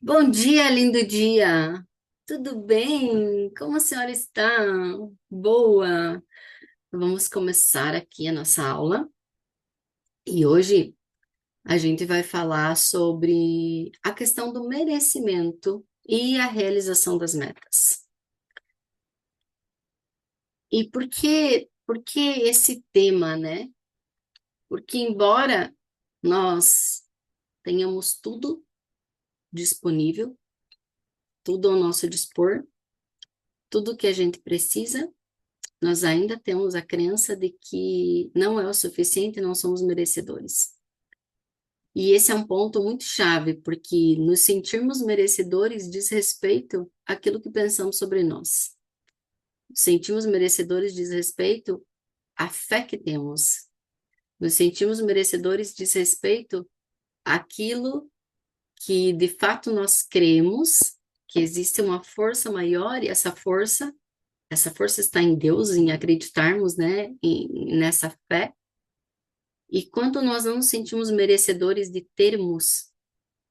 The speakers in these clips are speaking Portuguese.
Bom dia, lindo dia. Tudo bem? Como a senhora está? Boa. Vamos começar aqui a nossa aula e hoje a gente vai falar sobre a questão do merecimento e a realização das metas. E por que esse tema, né? Porque embora nós tenhamos tudo disponível, tudo ao nosso dispor, tudo que a gente precisa, nós ainda temos a crença de que não é o suficiente, não somos merecedores. E esse é um ponto muito chave, porque nos sentirmos merecedores diz respeito àquilo que pensamos sobre nós. Sentimos merecedores diz respeito à fé que temos. Nos sentimos merecedores diz respeito àquilo que de fato nós cremos, que existe uma força maior e essa força está em Deus, em acreditarmos, né, nessa fé. E quando nós não nos sentimos merecedores de termos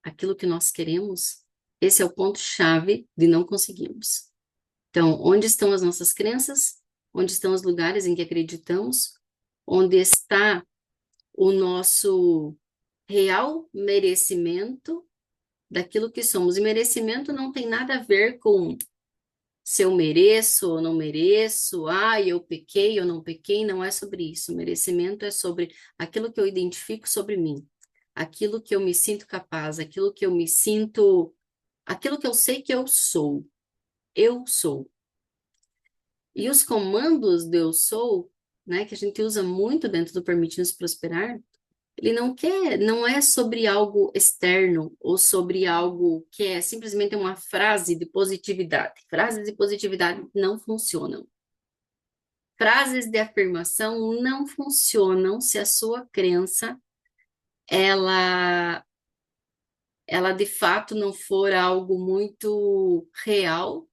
aquilo que nós queremos, esse é o ponto-chave de não conseguirmos. Então, onde estão as nossas crenças? Onde estão os lugares em que acreditamos? Onde está o nosso real merecimento daquilo que somos? E merecimento não tem nada a ver com se eu mereço ou não mereço, eu pequei ou não pequei, não é sobre isso. Merecimento é sobre aquilo que eu identifico sobre mim, aquilo que eu me sinto capaz, aquilo que eu me sinto, aquilo que eu sei que eu sou. Eu sou. E os comandos do eu sou, né, que a gente usa muito dentro do Permite-nos Prosperar, ele não quer, não é sobre algo externo ou sobre algo que é simplesmente uma frase de positividade. Frases de positividade não funcionam. Frases de afirmação não funcionam se a sua crença ela ela de fato não for algo muito real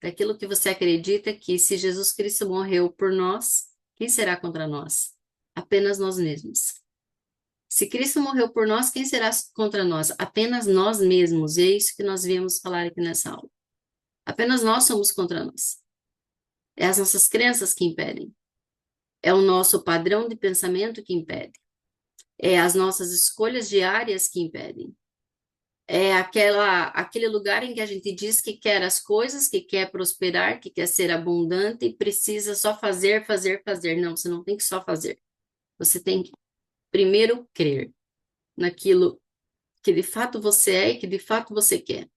daquilo que você acredita que se Jesus Cristo morreu por nós, quem será contra nós? Apenas nós mesmos. Se Cristo morreu por nós, quem será contra nós? Apenas nós mesmos. E é isso que nós viemos falar aqui nessa aula. Apenas nós somos contra nós. É as nossas crenças que impedem. É o nosso padrão de pensamento que impede. É as nossas escolhas diárias que impedem. É aquele lugar em que a gente diz que quer as coisas, que quer prosperar, que quer ser abundante e precisa só fazer, fazer, fazer. Não, você não tem que só fazer. Você tem que primeiro crer naquilo que de fato você é e que de fato você quer.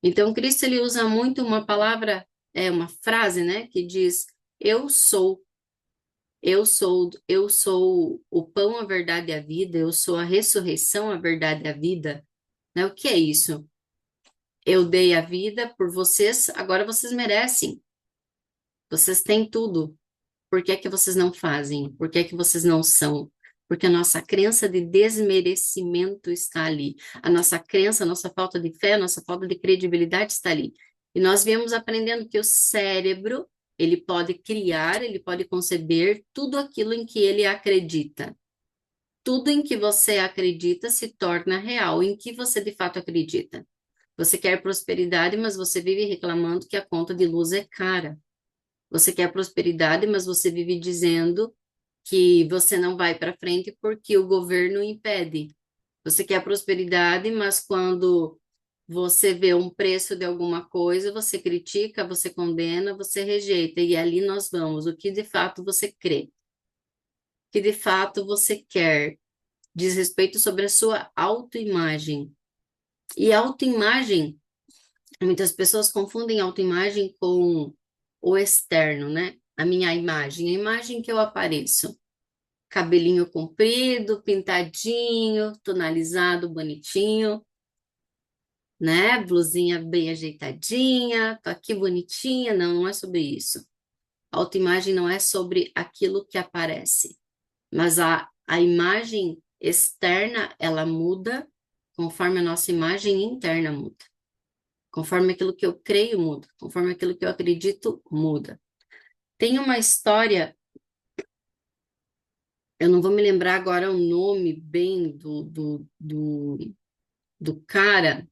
Então, Cristo ele usa muito uma palavra, uma frase, né, que diz: Eu sou. Eu sou o pão, a verdade e a vida, eu sou a ressurreição, a verdade e a vida. Né? O que é isso? Eu dei a vida por vocês, agora vocês merecem. Vocês têm tudo. Por que é que vocês não fazem? Por que é que vocês não são? Porque a nossa crença de desmerecimento está ali. A nossa crença, a nossa falta de fé, a nossa falta de credibilidade está ali. E nós viemos aprendendo que o cérebro, ele pode criar, ele pode conceber tudo aquilo em que ele acredita. Tudo em que você acredita se torna real. Em que você de fato acredita? Você quer prosperidade, mas você vive reclamando que a conta de luz é cara. Você quer prosperidade, mas você vive dizendo que você não vai para frente porque o governo impede. Você quer prosperidade, mas quando você vê um preço de alguma coisa, você critica, você condena, você rejeita. E ali nós vamos. O que de fato você crê? O que de fato você quer? Diz respeito sobre a sua autoimagem. E autoimagem, muitas pessoas confundem autoimagem com o externo, né? A imagem que eu apareço. Cabelinho comprido, pintadinho, tonalizado, bonitinho, né? Blusinha bem ajeitadinha, tô aqui bonitinha. Não, não é sobre isso. Autoimagem não é sobre aquilo que aparece, mas a imagem externa, ela muda conforme a nossa imagem interna muda. Conforme aquilo que eu creio muda, conforme aquilo que eu acredito muda. Tem uma história, eu não vou me lembrar agora o nome bem do cara,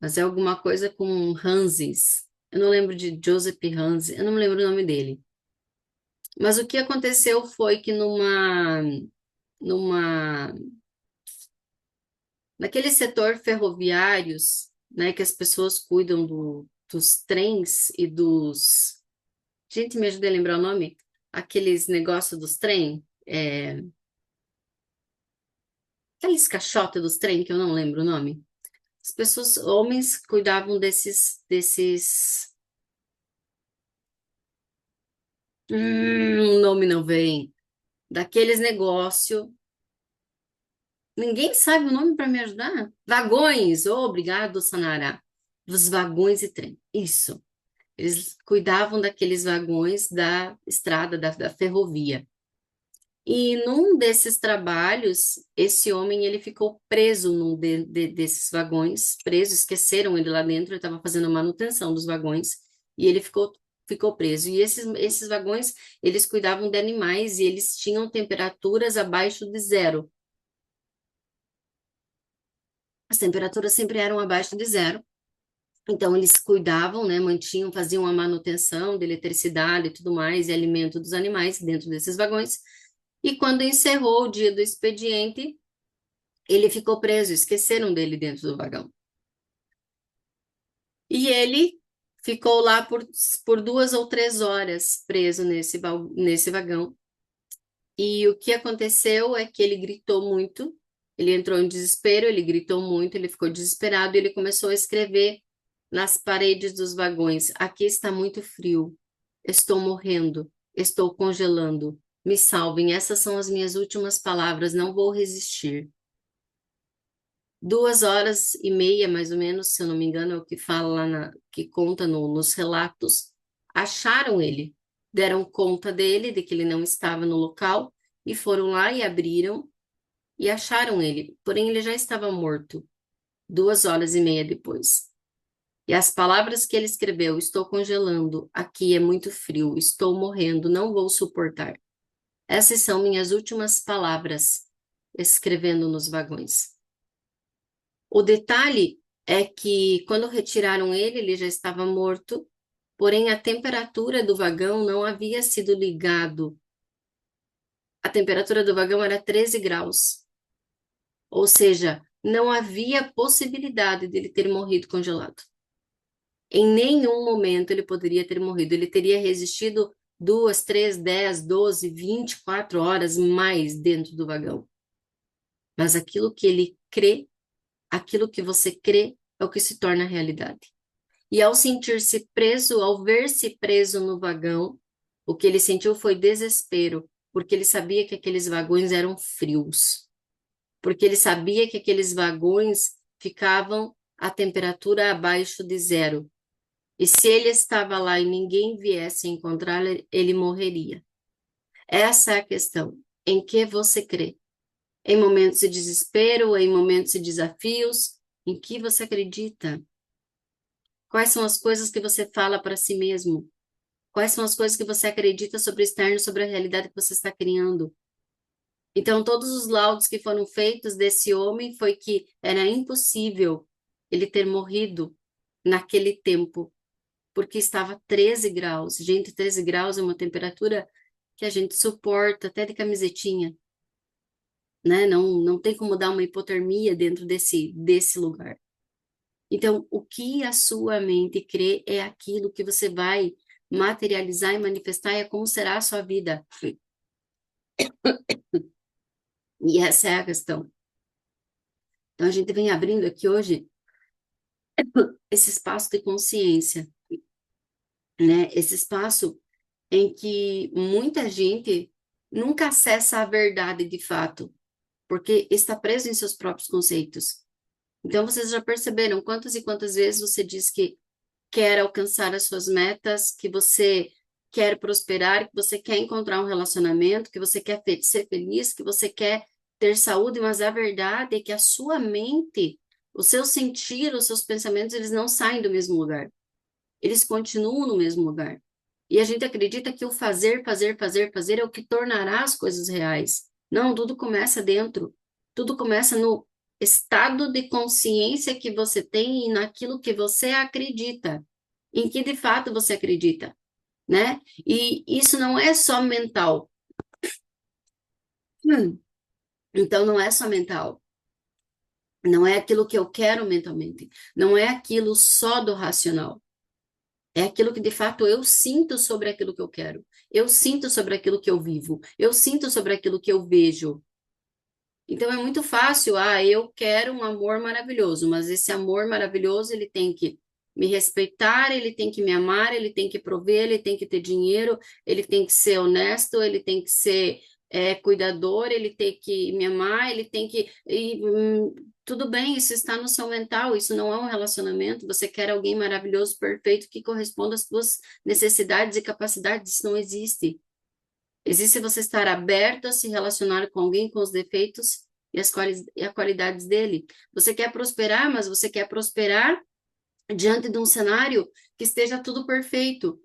mas é alguma coisa com Hanses. Eu não lembro de Joseph Hanses, eu não me lembro o nome dele. Mas o que aconteceu foi que numa, naquele setor ferroviários, né, que as pessoas cuidam dos trens e dos... Gente, me ajuda a lembrar o nome? Aqueles negócios dos trem, aqueles caixotes dos trem, que eu não lembro o nome. As pessoas, homens, cuidavam desses... o nome não vem. Daqueles negócio. Ninguém sabe o nome para me ajudar? Vagões. Oh, obrigado, Sanara. Dos vagões e trem. Isso. Eles cuidavam daqueles vagões da estrada, da ferrovia. E num desses trabalhos, esse homem ele ficou preso num desses vagões, preso, esqueceram ele lá dentro, ele estava fazendo a manutenção dos vagões, e ele ficou preso. E esses vagões, eles cuidavam de animais e eles tinham temperaturas abaixo de zero. As temperaturas sempre eram abaixo de zero. Então, eles cuidavam, né, mantinham, faziam a manutenção de eletricidade e tudo mais, e alimento dos animais dentro desses vagões. E quando encerrou o dia do expediente, ele ficou preso, esqueceram dele dentro do vagão. E ele ficou lá por 2 ou 3 horas preso nesse vagão. E o que aconteceu é que ele gritou muito, ele entrou em desespero, ele gritou muito, ele ficou desesperado e ele começou a escrever nas paredes dos vagões: aqui está muito frio, estou morrendo, estou congelando, me salvem, essas são as minhas últimas palavras, não vou resistir. 2 horas e meia, mais ou menos, se eu não me engano, é o que fala lá que conta nos relatos. Acharam ele, deram conta dele, de que ele não estava no local, e foram lá e abriram e acharam ele. Porém, ele já estava morto, 2 horas e meia depois. E as palavras que ele escreveu: estou congelando, aqui é muito frio, estou morrendo, não vou suportar. Essas são minhas últimas palavras, escrevendo nos vagões. O detalhe é que quando retiraram ele, ele já estava morto, porém a temperatura do vagão não havia sido ligado. A temperatura do vagão era 13 graus, ou seja, não havia possibilidade dele ter morrido congelado. Em nenhum momento ele poderia ter morrido. Ele teria resistido 2, 3, 10, 12, 24 horas mais dentro do vagão. Mas aquilo que ele crê, aquilo que você crê, é o que se torna realidade. E ao sentir-se preso, ao ver-se preso no vagão, o que ele sentiu foi desespero, porque ele sabia que aqueles vagões eram frios, porque ele sabia que aqueles vagões ficavam a temperatura abaixo de zero. E se ele estava lá e ninguém viesse encontrá-lo, ele morreria. Essa é a questão. Em que você crê? Em momentos de desespero, em momentos de desafios, em que você acredita? Quais são as coisas que você fala para si mesmo? Quais são as coisas que você acredita sobre o externo, sobre a realidade que você está criando? Então, todos os laudos que foram feitos desse homem foi que era impossível ele ter morrido naquele tempo, porque estava 13 graus. Gente, 13 graus é uma temperatura que a gente suporta até de camisetinha, né? Não tem como dar uma hipotermia dentro desse lugar. Então, o que a sua mente crê é aquilo que você vai materializar e manifestar, e é como será a sua vida. E essa é a questão. Então, a gente vem abrindo aqui hoje esse espaço de consciência, né? Esse espaço em que muita gente nunca acessa a verdade de fato, porque está preso em seus próprios conceitos. Então, vocês já perceberam quantas e quantas vezes você diz que quer alcançar as suas metas, que você quer prosperar, que você quer encontrar um relacionamento, que você quer ser feliz, que você quer ter saúde, mas a verdade é que a sua mente, o seu sentir, os seus pensamentos, eles não saem do mesmo lugar. Eles continuam no mesmo lugar. E a gente acredita que o fazer, fazer, fazer, fazer é o que tornará as coisas reais. Não, tudo começa dentro. Tudo começa estado de consciência que você tem e naquilo que você acredita, em que de fato você acredita, né? E isso não é só mental. Hum. Então, não é só mental. Não é aquilo que eu quero mentalmente. Não é aquilo só do racional. É aquilo que de fato eu sinto sobre aquilo que eu quero. Eu sinto sobre aquilo que eu vivo. Eu sinto sobre aquilo que eu vejo. Então é muito fácil, eu quero um amor maravilhoso, mas esse amor maravilhoso ele tem que me respeitar, ele tem que me amar, ele tem que prover, ele tem que ter dinheiro, ele tem que ser honesto, ele tem que ser cuidador, ele tem que me amar, ele tem que. Tudo bem, isso está no seu mental, isso não é um relacionamento. Você quer alguém maravilhoso, perfeito, que corresponda às suas necessidades e capacidades, isso não existe. Existe você estar aberto a se relacionar com alguém com os defeitos e as qualidades dele. Você quer prosperar, mas você quer prosperar diante de um cenário que esteja tudo perfeito,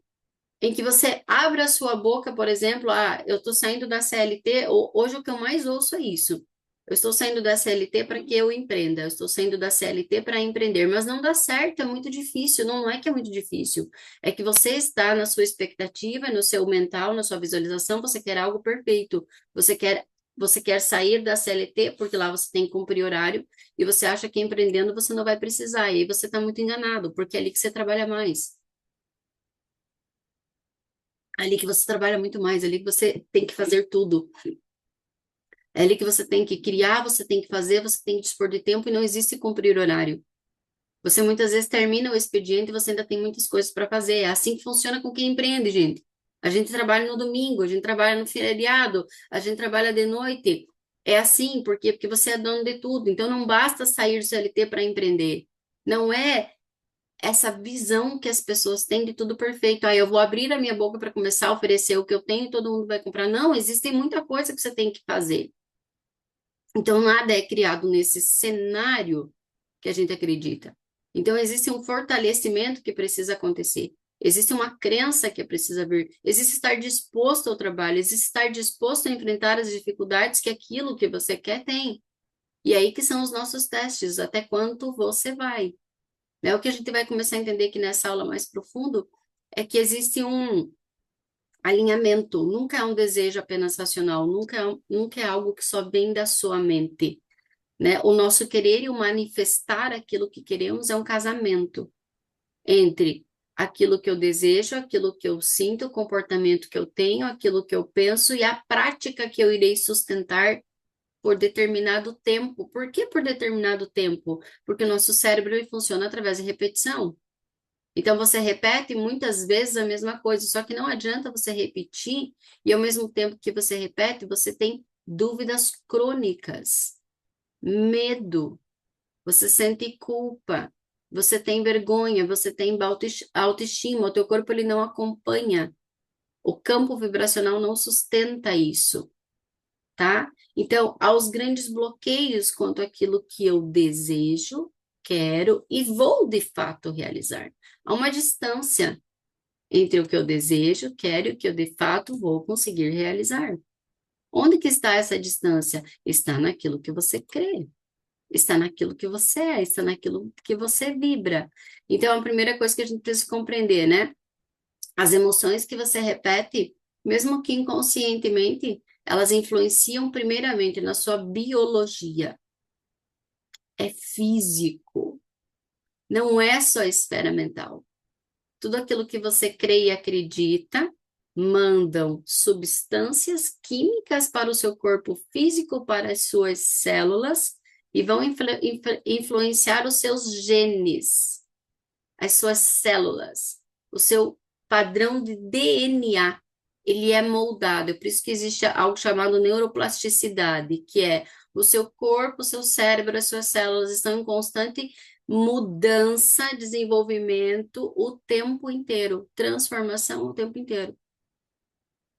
em que você abra a sua boca, por exemplo, eu estou saindo da CLT, hoje o que eu mais ouço é isso. Eu estou saindo da CLT para que eu empreenda, eu estou saindo da CLT para empreender, mas não dá certo, é muito difícil, não é que é muito difícil, é que você está na sua expectativa, no seu mental, na sua visualização, você quer algo perfeito, você quer sair da CLT porque lá você tem que cumprir horário e você acha que empreendendo você não vai precisar, e aí você está muito enganado, porque é ali que você trabalha mais. É ali que você trabalha muito mais, é ali que você tem que fazer tudo. É ali que você tem que criar, você tem que fazer, você tem que dispor de tempo e não existe cumprir horário. Você muitas vezes termina o expediente e você ainda tem muitas coisas para fazer. É assim que funciona com quem empreende, gente. A gente trabalha no domingo, a gente trabalha no feriado, a gente trabalha de noite. É assim, por quê? Porque você é dono de tudo. Então não basta sair do CLT para empreender. Não é essa visão que as pessoas têm de tudo perfeito. Eu vou abrir a minha boca para começar a oferecer o que eu tenho e todo mundo vai comprar. Não, existe muita coisa que você tem que fazer. Então, nada é criado nesse cenário que a gente acredita. Então, existe um fortalecimento que precisa acontecer. Existe uma crença que precisa vir. Existe estar disposto ao trabalho. Existe estar disposto a enfrentar as dificuldades que aquilo que você quer tem. E aí que são os nossos testes, até quanto você vai. Né? O que a gente vai começar a entender aqui nessa aula mais profundo é que existe um alinhamento, nunca é um desejo apenas racional, nunca é algo que só vem da sua mente, né? O nosso querer e o manifestar aquilo que queremos é um casamento entre aquilo que eu desejo, aquilo que eu sinto, o comportamento que eu tenho, aquilo que eu penso e a prática que eu irei sustentar por determinado tempo. Por que por determinado tempo? Porque o nosso cérebro ele funciona através de repetição. Então você repete muitas vezes a mesma coisa, só que não adianta você repetir e ao mesmo tempo que você repete, você tem dúvidas crônicas, medo, você sente culpa, você tem vergonha, você tem autoestima, o teu corpo ele não acompanha. O campo vibracional não sustenta isso, tá? Então, aos grandes bloqueios quanto àquilo que eu desejo, quero e vou de fato realizar. Há uma distância entre o que eu desejo, quero e o que eu de fato vou conseguir realizar. Onde que está essa distância? Está naquilo que você crê, está naquilo que você é, está naquilo que você vibra. Então, a primeira coisa que a gente precisa compreender, né? As emoções que você repete, mesmo que inconscientemente, elas influenciam primeiramente na sua biologia. É físico, não é só esfera mental. Tudo aquilo que você crê e acredita mandam substâncias químicas para o seu corpo físico, para as suas células, e vão influenciar os seus genes, as suas células, o seu padrão de DNA. Ele é moldado, é por isso que existe algo chamado neuroplasticidade, que é o seu corpo, o seu cérebro, as suas células estão em constante mudança, desenvolvimento o tempo inteiro, transformação o tempo inteiro.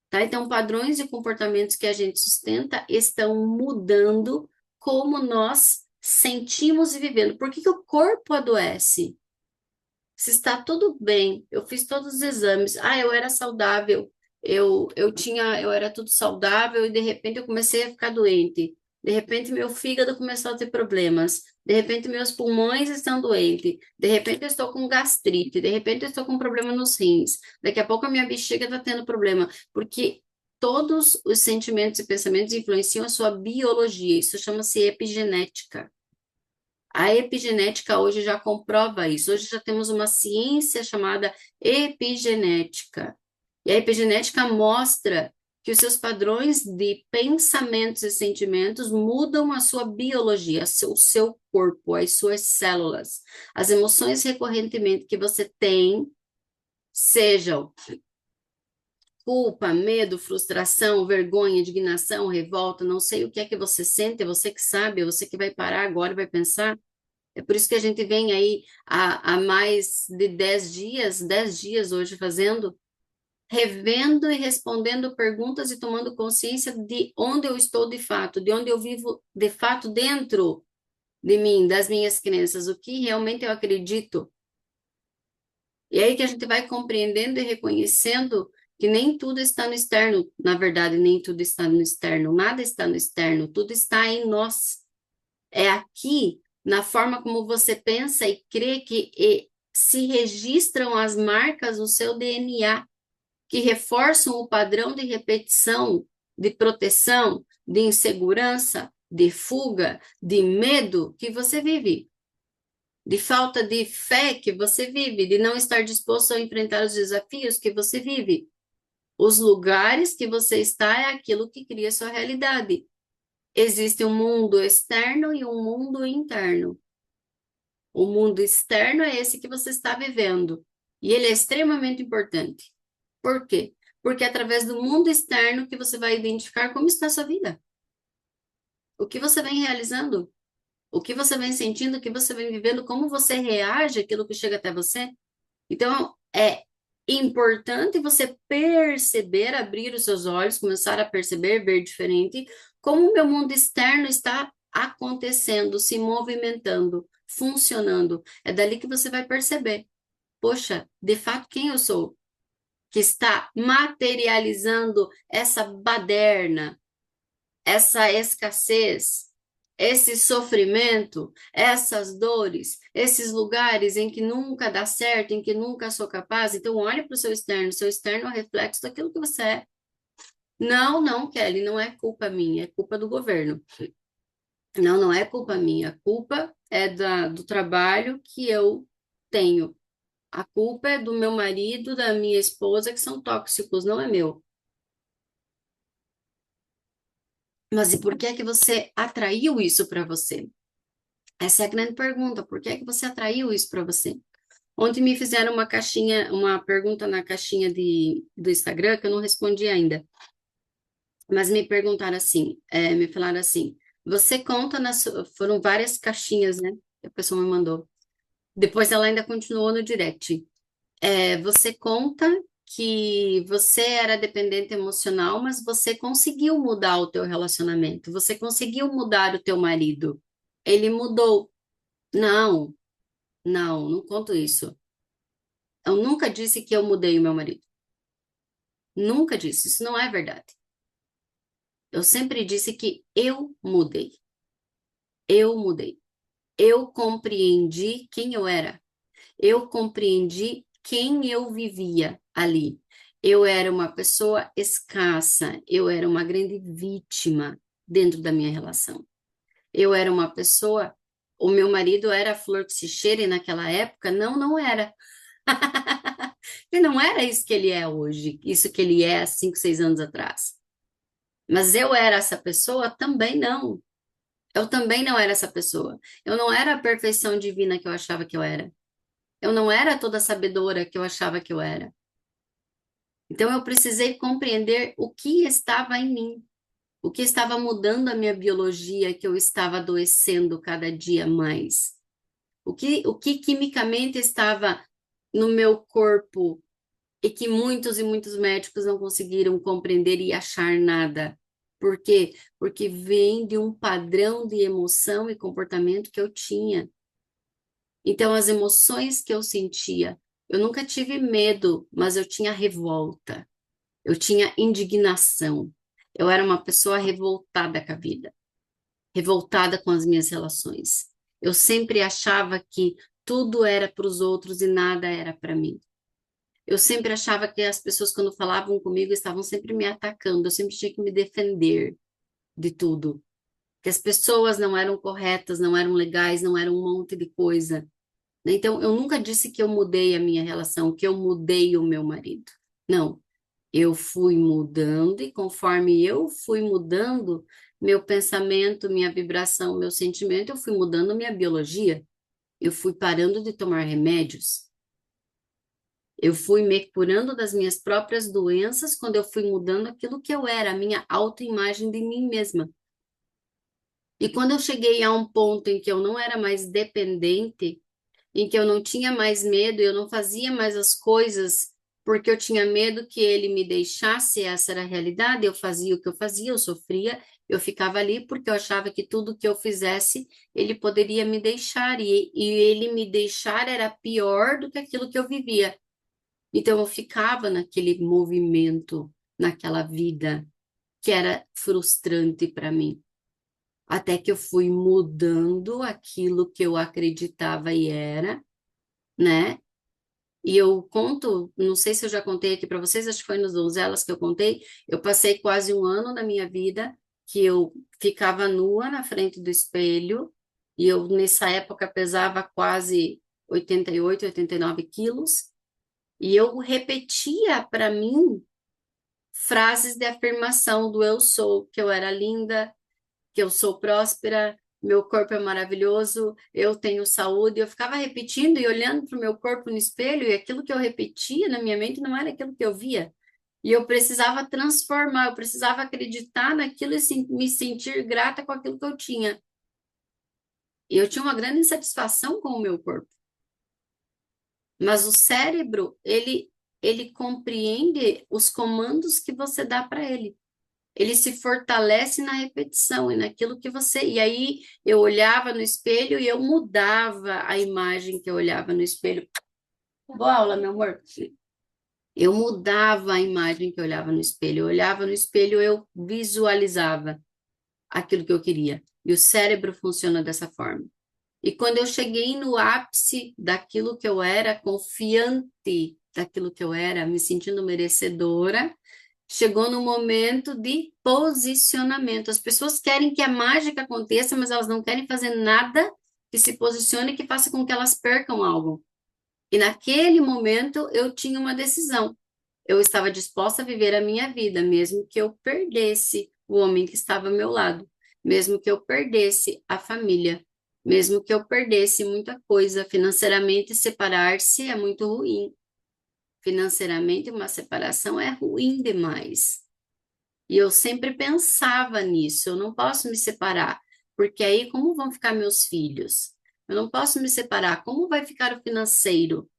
Tá? Então, padrões e comportamentos que a gente sustenta estão mudando como nós sentimos e vivendo. Por que que o corpo adoece? Se está tudo bem, eu fiz todos os exames, eu era saudável, eu era tudo saudável e de repente eu comecei a ficar doente. De repente, meu fígado começou a ter problemas. De repente, meus pulmões estão doentes. De repente, eu estou com gastrite. De repente, eu estou com problema nos rins. Daqui a pouco, a minha bexiga está tendo problema. Porque todos os sentimentos e pensamentos influenciam a sua biologia. Isso chama-se epigenética. A epigenética hoje já comprova isso. Hoje já temos uma ciência chamada epigenética. E a epigenética mostra que os seus padrões de pensamentos e sentimentos mudam a sua biologia, o seu corpo, as suas células. As emoções recorrentemente que você tem, sejam culpa, medo, frustração, vergonha, indignação, revolta, não sei o que é que você sente, é você que sabe, é você que vai parar agora e vai pensar. É por isso que a gente vem aí há mais de 10 dias hoje fazendo, revendo e respondendo perguntas e tomando consciência de onde eu estou de fato, de onde eu vivo de fato dentro de mim, das minhas crenças, o que realmente eu acredito. E aí que a gente vai compreendendo e reconhecendo que nem tudo está no externo, na verdade, nem tudo está no externo, nada está no externo, tudo está em nós. É aqui, na forma como você pensa e crê se registram as marcas no seu DNA, que reforçam o padrão de repetição, de proteção, de insegurança, de fuga, de medo que você vive, de falta de fé que você vive, de não estar disposto a enfrentar os desafios que você vive. Os lugares que você está é aquilo que cria sua realidade. Existe um mundo externo e um mundo interno. O mundo externo é esse que você está vivendo. E ele é extremamente importante. Por quê? Porque é através do mundo externo que você vai identificar como está a sua vida. O que você vem realizando, o que você vem sentindo, o que você vem vivendo, como você reage àquilo que chega até você. Então, é importante você perceber, abrir os seus olhos, começar a perceber, ver diferente, como o meu mundo externo está acontecendo, se movimentando, funcionando. É dali que você vai perceber. Poxa, de fato, quem eu sou? Que está materializando essa baderna, essa escassez, esse sofrimento, essas dores, esses lugares em que nunca dá certo, em que nunca sou capaz. Então, olhe para o seu externo é o reflexo daquilo que você é. Não, não, Kelly, não é culpa minha, é culpa do governo. Não, não é culpa minha, a culpa é do trabalho que eu tenho. A culpa é do meu marido, da minha esposa, que são tóxicos, não é meu. Mas e por que é que você atraiu isso para você? Essa é a grande pergunta. Por que é que você atraiu isso para você? Ontem me fizeram uma caixinha, uma pergunta na caixinha do Instagram que eu não respondi ainda. Mas me perguntaram assim, me falaram assim, você conta foram várias caixinhas, né? Que a pessoa me mandou. Depois ela ainda continuou no direct. Você conta que você era dependente emocional, mas você conseguiu mudar o teu relacionamento. Você conseguiu mudar o teu marido. Ele mudou. Não, não, não conto isso. Eu nunca disse que eu mudei o meu marido. Nunca disse. Isso não é verdade. Eu sempre disse que eu mudei. Eu mudei. Eu compreendi quem eu era. Eu compreendi quem eu vivia ali. Eu era uma pessoa escassa. Eu era uma grande vítima dentro da minha relação. Eu era uma pessoa. O meu marido era a flor que se cheira e naquela época, não, não era. E não era isso que ele é hoje, isso que ele é há 5, 6 anos atrás. Mas eu era essa pessoa? Também não. Eu também não era essa pessoa. Eu não era a perfeição divina que eu achava que eu era. Eu não era toda sabedora que eu achava que eu era. Então eu precisei compreender o que estava em mim, o que estava mudando a minha biologia, que eu estava adoecendo cada dia mais. O que quimicamente estava no meu corpo e que muitos e muitos médicos não conseguiram compreender e achar nada. Por quê? Porque vem de um padrão de emoção e comportamento que eu tinha. Então, as emoções que eu sentia, eu nunca tive medo, mas eu tinha revolta, eu tinha indignação. Eu era uma pessoa revoltada com a vida. revoltada com as minhas relações. Eu sempre achava que tudo era para os outros e nada era para mim. Eu sempre achava que as pessoas, quando falavam comigo, estavam sempre me atacando. Eu sempre tinha que me defender de tudo. Que as pessoas não eram corretas, não eram legais, não eram um monte de coisa. Então, eu nunca disse que eu mudei a minha relação, que eu mudei o meu marido. Não. Eu fui mudando e conforme eu fui mudando meu pensamento, minha vibração, meu sentimento, eu fui mudando minha biologia. Eu fui parando de tomar remédios. Eu fui me curando das minhas próprias doenças quando eu fui mudando aquilo que eu era, a minha autoimagem de mim mesma. E quando eu cheguei a um ponto em que eu não era mais dependente, em que eu não tinha mais medo, eu não fazia mais as coisas porque eu tinha medo que ele me deixasse, essa era a realidade, eu fazia o que eu fazia, eu sofria, eu ficava ali porque eu achava que tudo que eu fizesse, ele poderia me deixar, e ele me deixar era pior do que aquilo que eu vivia. Então eu ficava naquele movimento, naquela vida que era frustrante para mim. Até que eu fui mudando aquilo que eu acreditava e era, né? E eu conto, não sei se eu já contei aqui para vocês, acho que foi nos Donzelas que eu contei, eu passei quase um ano da minha vida que eu ficava nua na frente do espelho, e eu nessa época pesava quase 88, 89 quilos, e eu repetia para mim frases de afirmação do eu sou, que eu era linda, que eu sou próspera, meu corpo é maravilhoso, eu tenho saúde. Eu ficava repetindo e olhando para o meu corpo no espelho, e aquilo que eu repetia na minha mente não era aquilo que eu via. E eu precisava transformar, eu precisava acreditar naquilo e me sentir grata com aquilo que eu tinha. E eu tinha uma grande insatisfação com o meu corpo. Mas o cérebro, ele compreende os comandos que você dá para ele. Ele se fortalece na repetição e naquilo que você. E aí eu olhava no espelho e eu mudava a imagem que eu olhava no espelho. Boa aula, meu amor. Eu mudava a imagem que eu olhava no espelho. Eu olhava no espelho, eu visualizava aquilo que eu queria. E o cérebro funciona dessa forma. E quando eu cheguei no ápice daquilo que eu era, confiante daquilo que eu era, me sentindo merecedora, chegou no momento de posicionamento. As pessoas querem que a mágica aconteça, mas elas não querem fazer nada que se posicione e que faça com que elas percam algo. E naquele momento eu tinha uma decisão. Eu estava disposta a viver a minha vida, mesmo que eu perdesse o homem que estava ao meu lado, mesmo que eu perdesse a família, mesmo que eu perdesse muita coisa. Financeiramente, separar-se é muito ruim. Financeiramente, uma separação é ruim demais. E eu sempre pensava nisso, eu não posso me separar, porque aí como vão ficar meus filhos? Eu não posso me separar, como vai ficar o financeiro?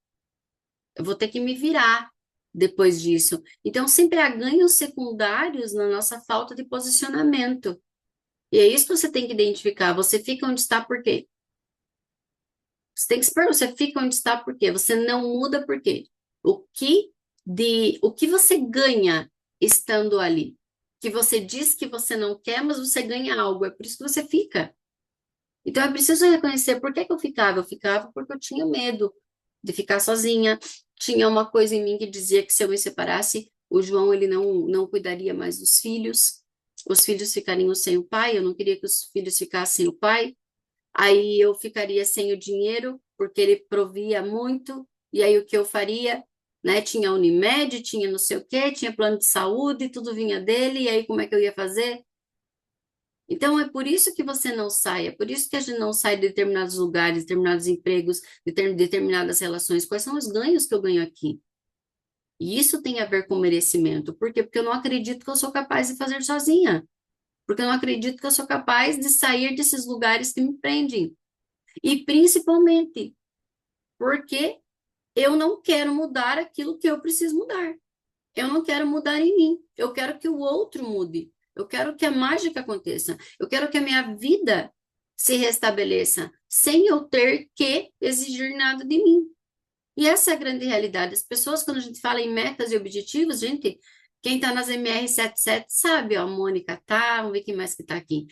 Eu vou ter que me virar depois disso. Então, sempre há ganhos secundários na nossa falta de posicionamento. E é isso que você tem que identificar. Você fica onde está por quê? Você tem que se perguntar, você fica onde está por quê? Você não muda por quê? O que você ganha estando ali? Que você diz que você não quer, mas você ganha algo. É por isso que você fica. Então é preciso reconhecer por que que eu ficava. Eu ficava porque eu tinha medo de ficar sozinha. Tinha uma coisa em mim que dizia que se eu me separasse, o João ele não cuidaria mais dos filhos. Os filhos ficariam sem o pai. Eu não queria que os filhos ficassem sem o pai. Aí eu ficaria sem o dinheiro, porque ele provia muito, e aí o que eu faria? Né? Tinha Unimed, tinha não sei o quê, tinha plano de saúde, tudo vinha dele, e aí como é que eu ia fazer? Então é por isso que você não sai, é por isso que a gente não sai de determinados lugares, determinados empregos, determinadas relações. Quais são os ganhos que eu ganho aqui? E isso tem a ver com merecimento. Por quê? Porque eu não acredito que eu sou capaz de fazer sozinha. Porque eu não acredito que eu sou capaz de sair desses lugares que me prendem. E principalmente porque eu não quero mudar aquilo que eu preciso mudar. Eu não quero mudar em mim. Eu quero que o outro mude. Eu quero que a mágica aconteça. Eu quero que a minha vida se restabeleça sem eu ter que exigir nada de mim. E essa é a grande realidade. As pessoas, quando a gente fala em metas e objetivos, gente, Quem tá nas MR77 sabe, ó, a Mônica tá, vamos ver quem mais que tá aqui.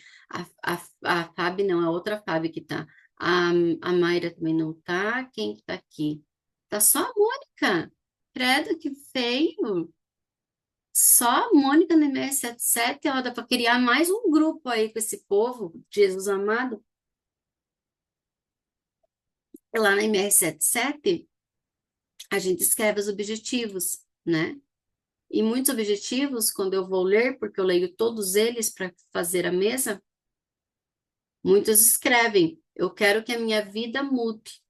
A Fábio não, a outra Fábio que tá. A, a Mayra também não tá. Quem que tá aqui? Tá só a Mônica. Credo, que feio. Só a Mônica no MR77, ó, dá pra criar mais um grupo aí com esse povo, Jesus amado. Lá na MR77, a gente escreve os objetivos, né? E muitos objetivos, quando eu vou ler, porque eu leio todos eles para fazer a mesa, muitos escrevem: eu quero que a minha vida mude.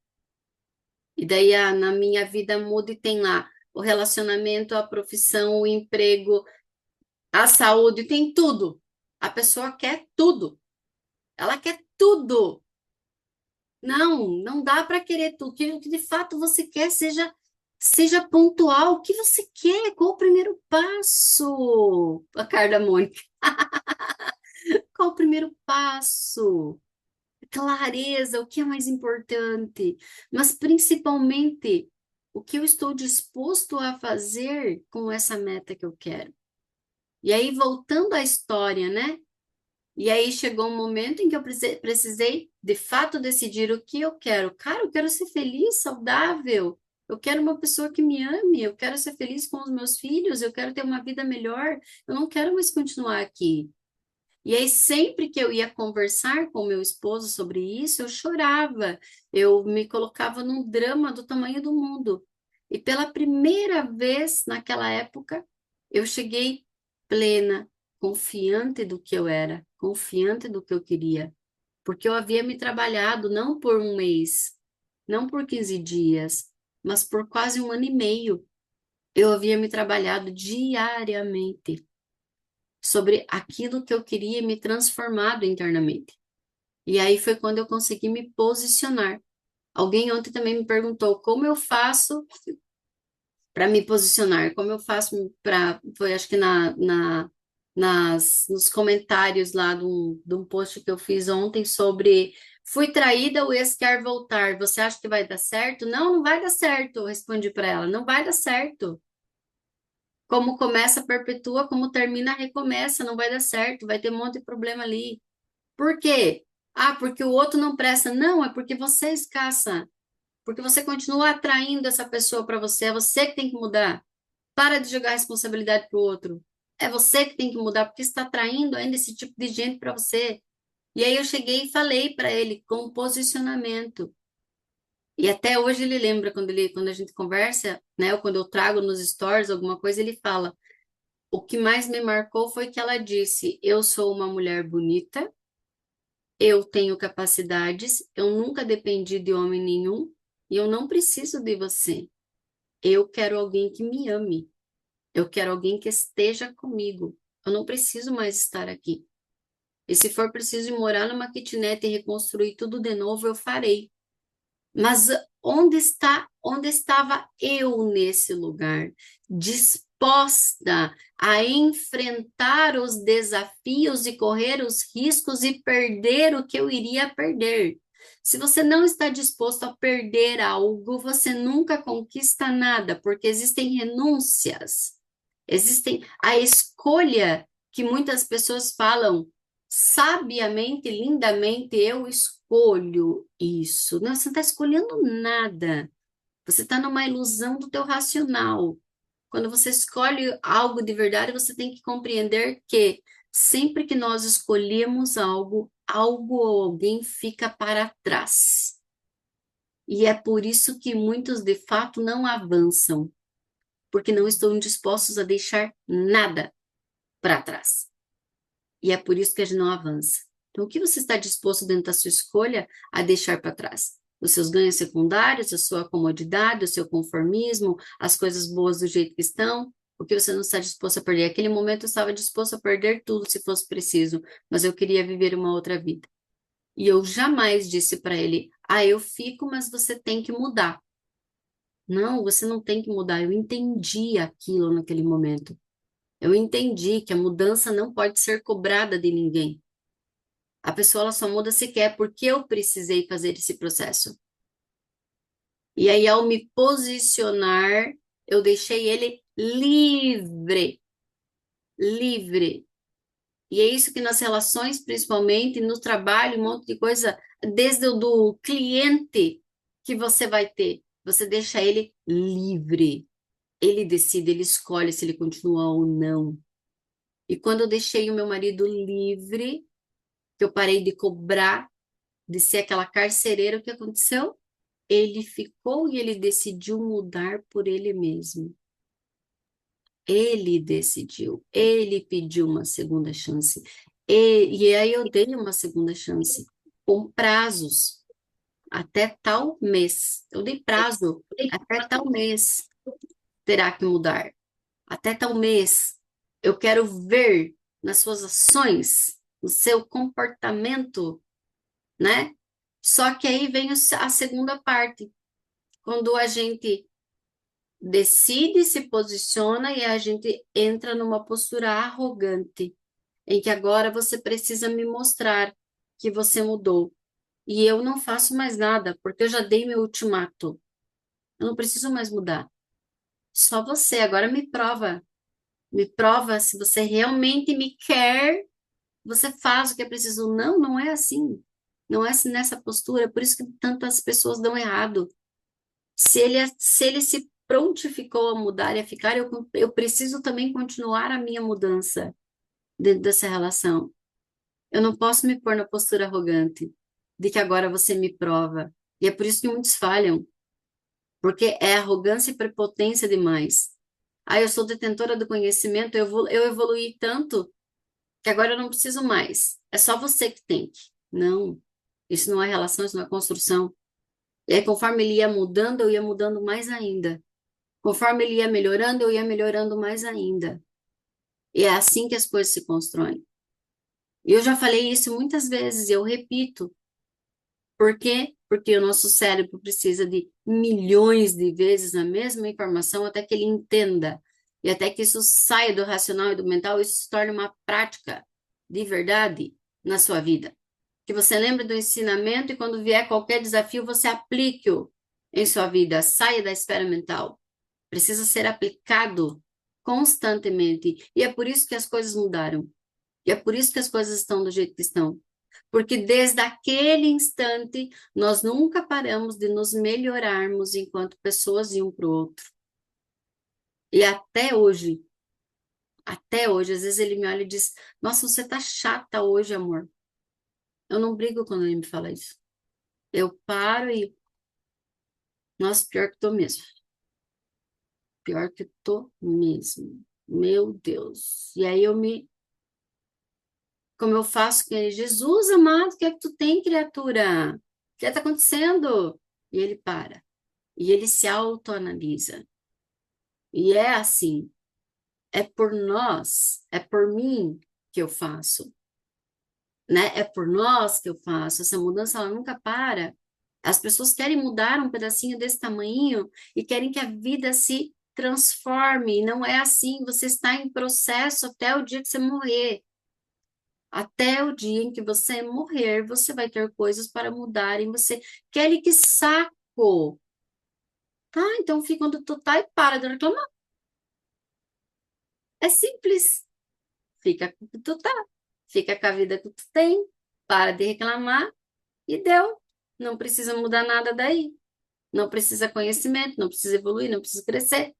E daí na minha vida mude tem lá o relacionamento, a profissão, o emprego, a saúde, tem tudo. A pessoa quer tudo. Ela quer tudo. Não, não dá para querer tudo. O que de fato você quer, seja pontual. O que você quer? Qual o primeiro passo? A Carla Mônica. Qual o primeiro passo? Clareza, o que é mais importante? Mas principalmente, o que eu estou disposto a fazer com essa meta que eu quero? E aí, voltando à história, né? E aí chegou um momento em que eu precisei, de fato, decidir o que eu quero. Cara, eu quero ser feliz, saudável. Eu quero uma pessoa que me ame. Eu quero ser feliz com os meus filhos. Eu quero ter uma vida melhor. Eu não quero mais continuar aqui. E aí, sempre que eu ia conversar com meu esposo sobre isso, eu chorava. Eu me colocava num drama do tamanho do mundo. E pela primeira vez naquela época, eu cheguei plena, confiante do que eu era, confiante do que eu queria. Porque eu havia me trabalhado não por um mês, não por 15 dias, mas por quase um ano e meio. Eu havia me trabalhado diariamente sobre aquilo que eu queria e me transformado internamente. E aí foi quando eu consegui me posicionar. Alguém ontem também me perguntou como eu faço para me posicionar, como eu faço para, foi acho que nos comentários lá de um post que eu fiz ontem sobre fui traída, o ex quer voltar, você acha que vai dar certo? Não, não vai dar certo, eu respondi para ela, não vai dar certo. Como começa, perpetua, como termina, recomeça, não vai dar certo, vai ter um monte de problema ali. Por quê? Ah, porque o outro não presta. Não, é porque você é escassa. Porque você continua atraindo essa pessoa para você. É você que tem que mudar. Para de jogar a responsabilidade para o outro. É você que tem que mudar, porque está atraindo ainda esse tipo de gente para você. E aí eu cheguei e falei para ele com posicionamento. E até hoje ele lembra quando a gente conversa, né? Ou quando eu trago nos stories alguma coisa, ele fala: o que mais me marcou foi que ela disse: eu sou uma mulher bonita. Eu tenho capacidades, eu nunca dependi de homem nenhum e eu não preciso de você. Eu quero alguém que me ame. Eu quero alguém que esteja comigo. Eu não preciso mais estar aqui. E se for preciso ir morar numa kitnet e reconstruir tudo de novo, eu farei. Mas onde estava eu nesse lugar? Disposta a enfrentar os desafios e correr os riscos e perder o que eu iria perder. Se você não está disposto a perder algo, você nunca conquista nada, porque existem renúncias, existem a escolha que muitas pessoas falam sabiamente, lindamente, eu escolho isso. Não, você não está escolhendo nada. Você está numa ilusão do teu racional. Quando você escolhe algo de verdade, você tem que compreender que sempre que nós escolhemos algo, algo ou alguém fica para trás. E é por isso que muitos de fato não avançam, porque não estão dispostos a deixar nada para trás. E é por isso que a gente não avança. Então, o que você está disposto dentro da sua escolha a deixar para trás? Os seus ganhos secundários, a sua comodidade, o seu conformismo, as coisas boas do jeito que estão, o que você não está disposto a perder. Naquele momento eu estava disposto a perder tudo se fosse preciso, mas eu queria viver uma outra vida. E eu jamais disse para ele: ah, eu fico, mas você tem que mudar. Não, você não tem que mudar. Eu entendi aquilo naquele momento. Eu entendi que a mudança não pode ser cobrada de ninguém. A pessoa ela só muda se quer, porque eu precisei fazer esse processo. E aí, ao me posicionar, eu deixei ele livre. livre. E é isso que nas relações, principalmente, no trabalho, um monte de coisa, desde o do cliente que você vai ter, você deixa ele livre. Ele decide, ele escolhe se ele continua ou não. E quando eu deixei o meu marido livre, que eu parei de cobrar, de ser aquela carcereira, o que aconteceu? Ele ficou e ele decidiu mudar por ele mesmo. Ele decidiu, ele pediu uma segunda chance. E aí eu dei uma segunda chance, com prazos, até tal mês. Eu dei prazo, até tal mês terá que mudar. Até tal mês. Eu quero ver nas suas ações, no seu comportamento, né? Só que aí vem a segunda parte, quando a gente decide, se posiciona e a gente entra numa postura arrogante, em que agora você precisa me mostrar que você mudou. E eu não faço mais nada, porque eu já dei meu ultimato. Eu não preciso mais mudar. Só você, agora me prova. Me prova se você realmente me quer, você faz o que é preciso. Não, não é assim. Não é assim nessa postura, por isso que tantas pessoas dão errado. Se ele se prontificou a mudar e a ficar, eu preciso também continuar a minha mudança dentro dessa relação. Eu não posso me pôr na postura arrogante de que agora você me prova. E é por isso que muitos falham, porque é arrogância e prepotência demais. Ah, eu sou detentora do conhecimento, eu evoluí tanto que agora eu não preciso mais. É só você que tem que. Não, isso não é relação, isso não é construção. E aí, conforme ele ia mudando, eu ia mudando mais ainda. Conforme ele ia melhorando, eu ia melhorando mais ainda. E é assim que as coisas se constroem. E eu já falei isso muitas vezes, e eu repito. Por quê? Porque o nosso cérebro precisa de milhões de vezes a mesma informação até que ele entenda. E até que isso saia do racional e do mental, isso se torne uma prática de verdade na sua vida. Que você lembre do ensinamento e quando vier qualquer desafio, você aplique-o em sua vida. Saia da esfera mental. Precisa ser aplicado constantemente. E é por isso que as coisas mudaram. E é por isso que as coisas estão do jeito que estão. Porque desde aquele instante, nós nunca paramos de nos melhorarmos enquanto pessoas e um para o outro. E até hoje, às vezes ele me olha e diz: Nossa, você tá chata hoje, amor. Eu não brigo quando ele me fala isso. Eu paro e, nossa, pior que tô mesmo. Pior que tô mesmo. Meu Deus. E aí como eu faço com ele? Jesus amado, o que é que tu tem, criatura? O que está acontecendo? E ele para. E ele se autoanalisa. E é assim, é por nós, é por mim que eu faço, né? É por nós que eu faço. Essa mudança, ela nunca para. As pessoas querem mudar um pedacinho desse tamanho e querem que a vida se transforme. Não é assim. Você está em processo até o dia que você morrer. Até o dia em que você morrer, você vai ter coisas para mudar em você. Kelly, que saco! Tá, então fica onde tu tá e para de reclamar. É simples. Fica com o que tu tá. Fica com a vida que tu tem. Para de reclamar e deu. Não precisa mudar nada daí. Não precisa conhecimento, não precisa evoluir, não precisa crescer.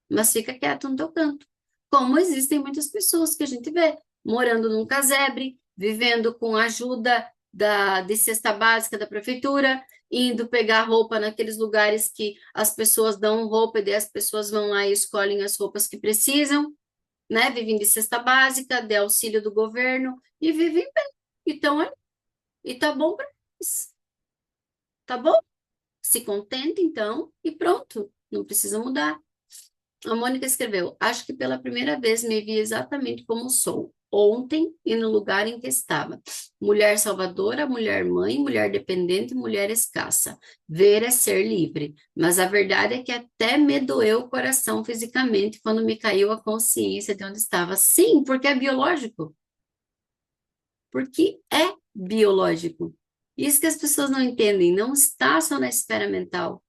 Mas fica quieto no teu canto. Como existem muitas pessoas que a gente vê morando num casebre, vivendo com a ajuda de cesta básica da prefeitura, indo pegar roupa naqueles lugares que as pessoas dão roupa e daí as pessoas vão lá e escolhem as roupas que precisam, né? Vivem de cesta básica, de auxílio do governo e vivem bem. Então, e tá bom para eles. Tá bom? Se contente, então, e pronto. Não precisa mudar. A Mônica escreveu: Acho que pela primeira vez me vi exatamente como sou, ontem e no lugar em que estava. Mulher salvadora, mulher mãe, mulher dependente, mulher escassa. Ver é ser livre. Mas a verdade é que até me doeu o coração fisicamente quando me caiu a consciência de onde estava. Sim, porque é biológico. Porque é biológico. Isso que as pessoas não entendem, não está só na esfera mental.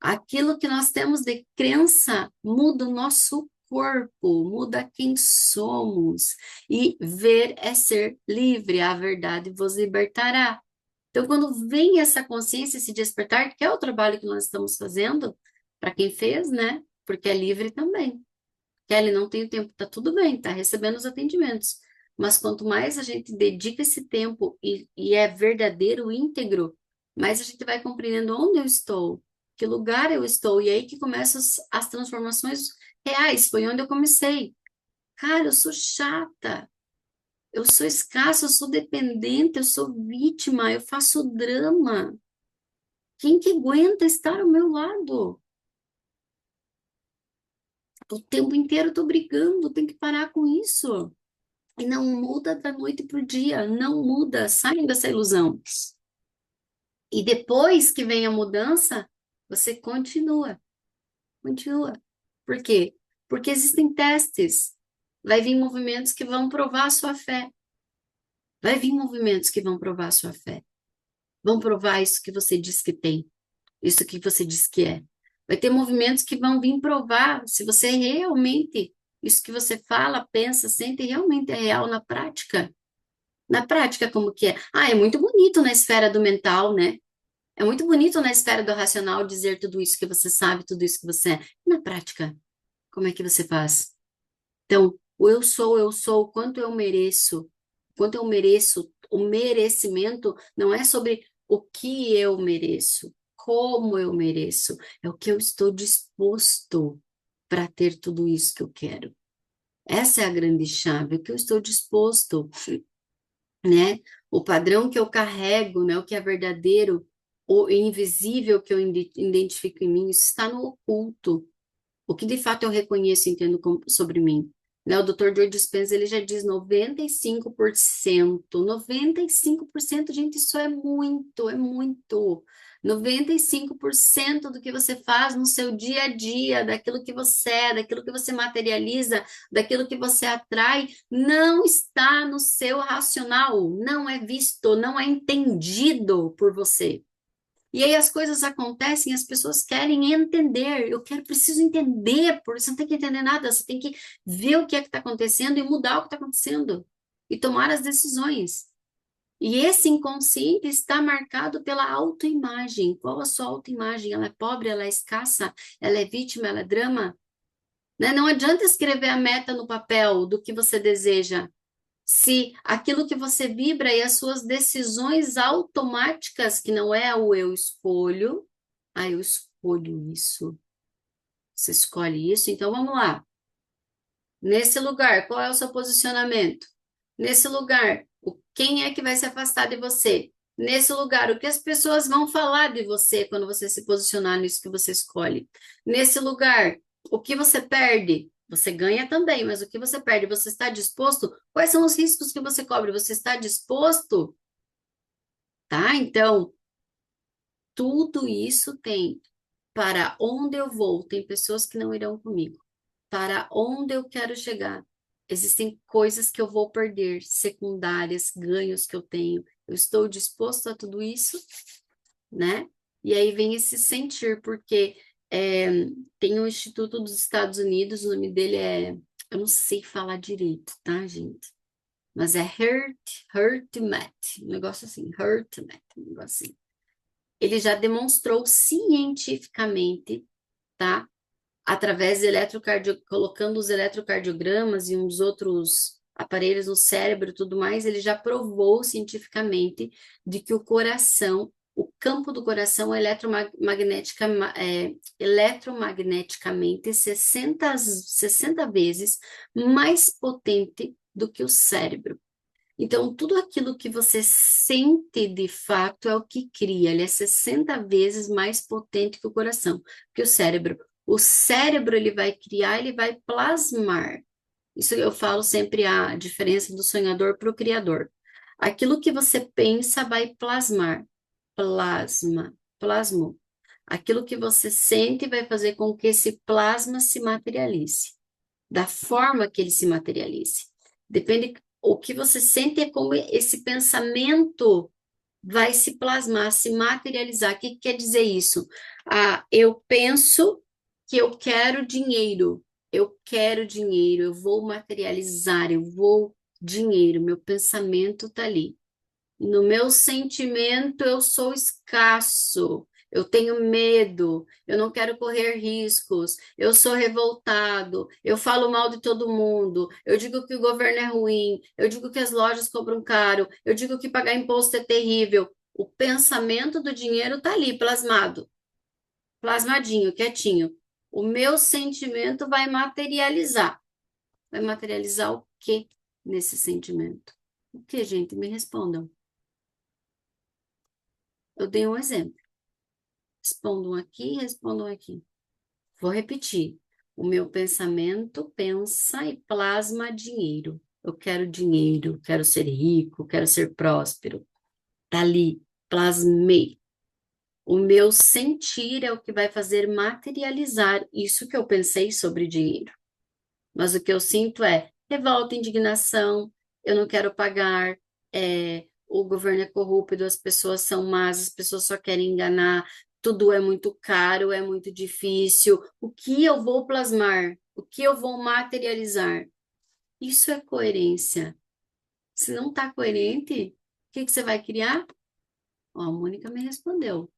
Aquilo que nós temos de crença muda o nosso corpo, muda quem somos. E ver é ser livre, a verdade vos libertará. Então, quando vem essa consciência, esse despertar, que é o trabalho que nós estamos fazendo, para quem fez, né? Porque é livre também. Kelly, não tenho tempo, tá tudo bem, tá recebendo os atendimentos. Mas quanto mais a gente dedica esse tempo e é verdadeiro, íntegro, mais a gente vai compreendendo onde eu estou, que lugar eu estou, e aí que começam as transformações reais. Foi onde eu comecei. Cara, eu sou chata, eu sou escassa, eu sou dependente, eu sou vítima, eu faço drama. Quem que aguenta estar ao meu lado? O tempo inteiro eu tô brigando, tem que parar com isso. E não muda da noite para o dia, não muda, saem dessa ilusão. E depois que vem a mudança, você continua, continua. Por quê? Porque existem testes. Vai vir movimentos que vão provar a sua fé. Vai vir movimentos que vão provar a sua fé. Vão provar isso que você diz que tem, isso que você diz que é. Vai ter movimentos que vão vir provar se você realmente, isso que você fala, pensa, sente, realmente é real na prática. Na prática, como que é? Ah, é muito bonito na esfera do mental, né? É muito bonito na esfera do racional dizer tudo isso que você sabe, tudo isso que você é. Na prática, como é que você faz? Então, o eu sou, o quanto eu mereço, o merecimento não é sobre o que eu mereço, como eu mereço, é o que eu estou disposto para ter tudo isso que eu quero. Essa é a grande chave, o que eu estou disposto, né? O padrão que eu carrego, né? O que é verdadeiro, o invisível que eu identifico em mim, isso está no oculto. O que de fato eu reconheço e entendo sobre mim. Né? O Dr. Joe Dispenza, ele já diz 95%. 95%, gente, isso é muito, é muito. 95% do que você faz no seu dia a dia, daquilo que você é, daquilo que você materializa, daquilo que você atrai, não está no seu racional, não é visto, não é entendido por você. E aí as coisas acontecem, as pessoas querem entender. Eu quero, preciso entender, porque você não tem que entender nada, você tem que ver o que é que está acontecendo e mudar o que está acontecendo e tomar as decisões. E esse inconsciente está marcado pela autoimagem. Qual a sua autoimagem? Ela é pobre, ela é escassa, ela é vítima, ela é drama? Né? Não adianta escrever a meta no papel do que você deseja, se aquilo que você vibra e as suas decisões automáticas, que não é o eu escolho, eu escolho isso, você escolhe isso, então vamos lá. Nesse lugar, qual é o seu posicionamento? Nesse lugar, quem é que vai se afastar de você? Nesse lugar, o que as pessoas vão falar de você quando você se posicionar nisso que você escolhe? Nesse lugar, o que você perde? Você ganha também, mas o que você perde? Você está disposto? Quais são os riscos que você cobre? Você está disposto? Tá? Então, tudo isso tem para onde eu vou, tem pessoas que não irão comigo. Para onde eu quero chegar, existem coisas que eu vou perder, secundárias, ganhos que eu tenho. Eu estou disposto a tudo isso, né? E aí vem esse sentir, porque é, tem um instituto dos Estados Unidos, o nome dele é, eu não sei falar direito, tá, gente? Mas é HeartMath, um negócio assim, HeartMath, um negócio assim. Ele já demonstrou cientificamente, tá? Através de colocando os eletrocardiogramas e uns outros aparelhos no cérebro e tudo mais, ele já provou cientificamente de que o coração, o campo do coração é eletromagneticamente 60 vezes mais potente do que o cérebro. Então, tudo aquilo que você sente de fato é o que cria. Ele é 60 vezes mais potente que o coração, que o cérebro. O cérebro, ele vai criar, ele vai plasmar. Isso eu falo sempre a diferença do sonhador para o criador. Aquilo que você pensa vai plasmar. Plasma, plasmou. Aquilo que você sente vai fazer com que esse plasma se materialize, da forma que ele se materialize. Depende o que você sente é como esse pensamento vai se plasmar, se materializar. O que quer dizer isso? Eu penso que eu quero dinheiro. Eu quero dinheiro, eu vou materializar, eu vou dinheiro, meu pensamento tá ali. No meu sentimento, eu sou escasso, eu tenho medo, eu não quero correr riscos, eu sou revoltado, eu falo mal de todo mundo, eu digo que o governo é ruim, eu digo que as lojas cobram caro, eu digo que pagar imposto é terrível. O pensamento do dinheiro tá ali, plasmado, plasmadinho, quietinho. O meu sentimento vai materializar. Vai materializar o quê nesse sentimento? O que, gente? Me respondam. Eu dei um exemplo. Respondam aqui, respondam aqui. Vou repetir. O meu pensamento pensa e plasma dinheiro. Eu quero dinheiro, quero ser rico, quero ser próspero. Tá ali, plasmei. O meu sentir é o que vai fazer materializar isso que eu pensei sobre dinheiro. Mas o que eu sinto é revolta, indignação, eu não quero pagar, o governo é corrupto, as pessoas são más, as pessoas só querem enganar, tudo é muito caro, é muito difícil. O que eu vou plasmar? O que eu vou materializar? Isso é coerência. Se não está coerente, o que que você vai criar? Ó, a Mônica me respondeu.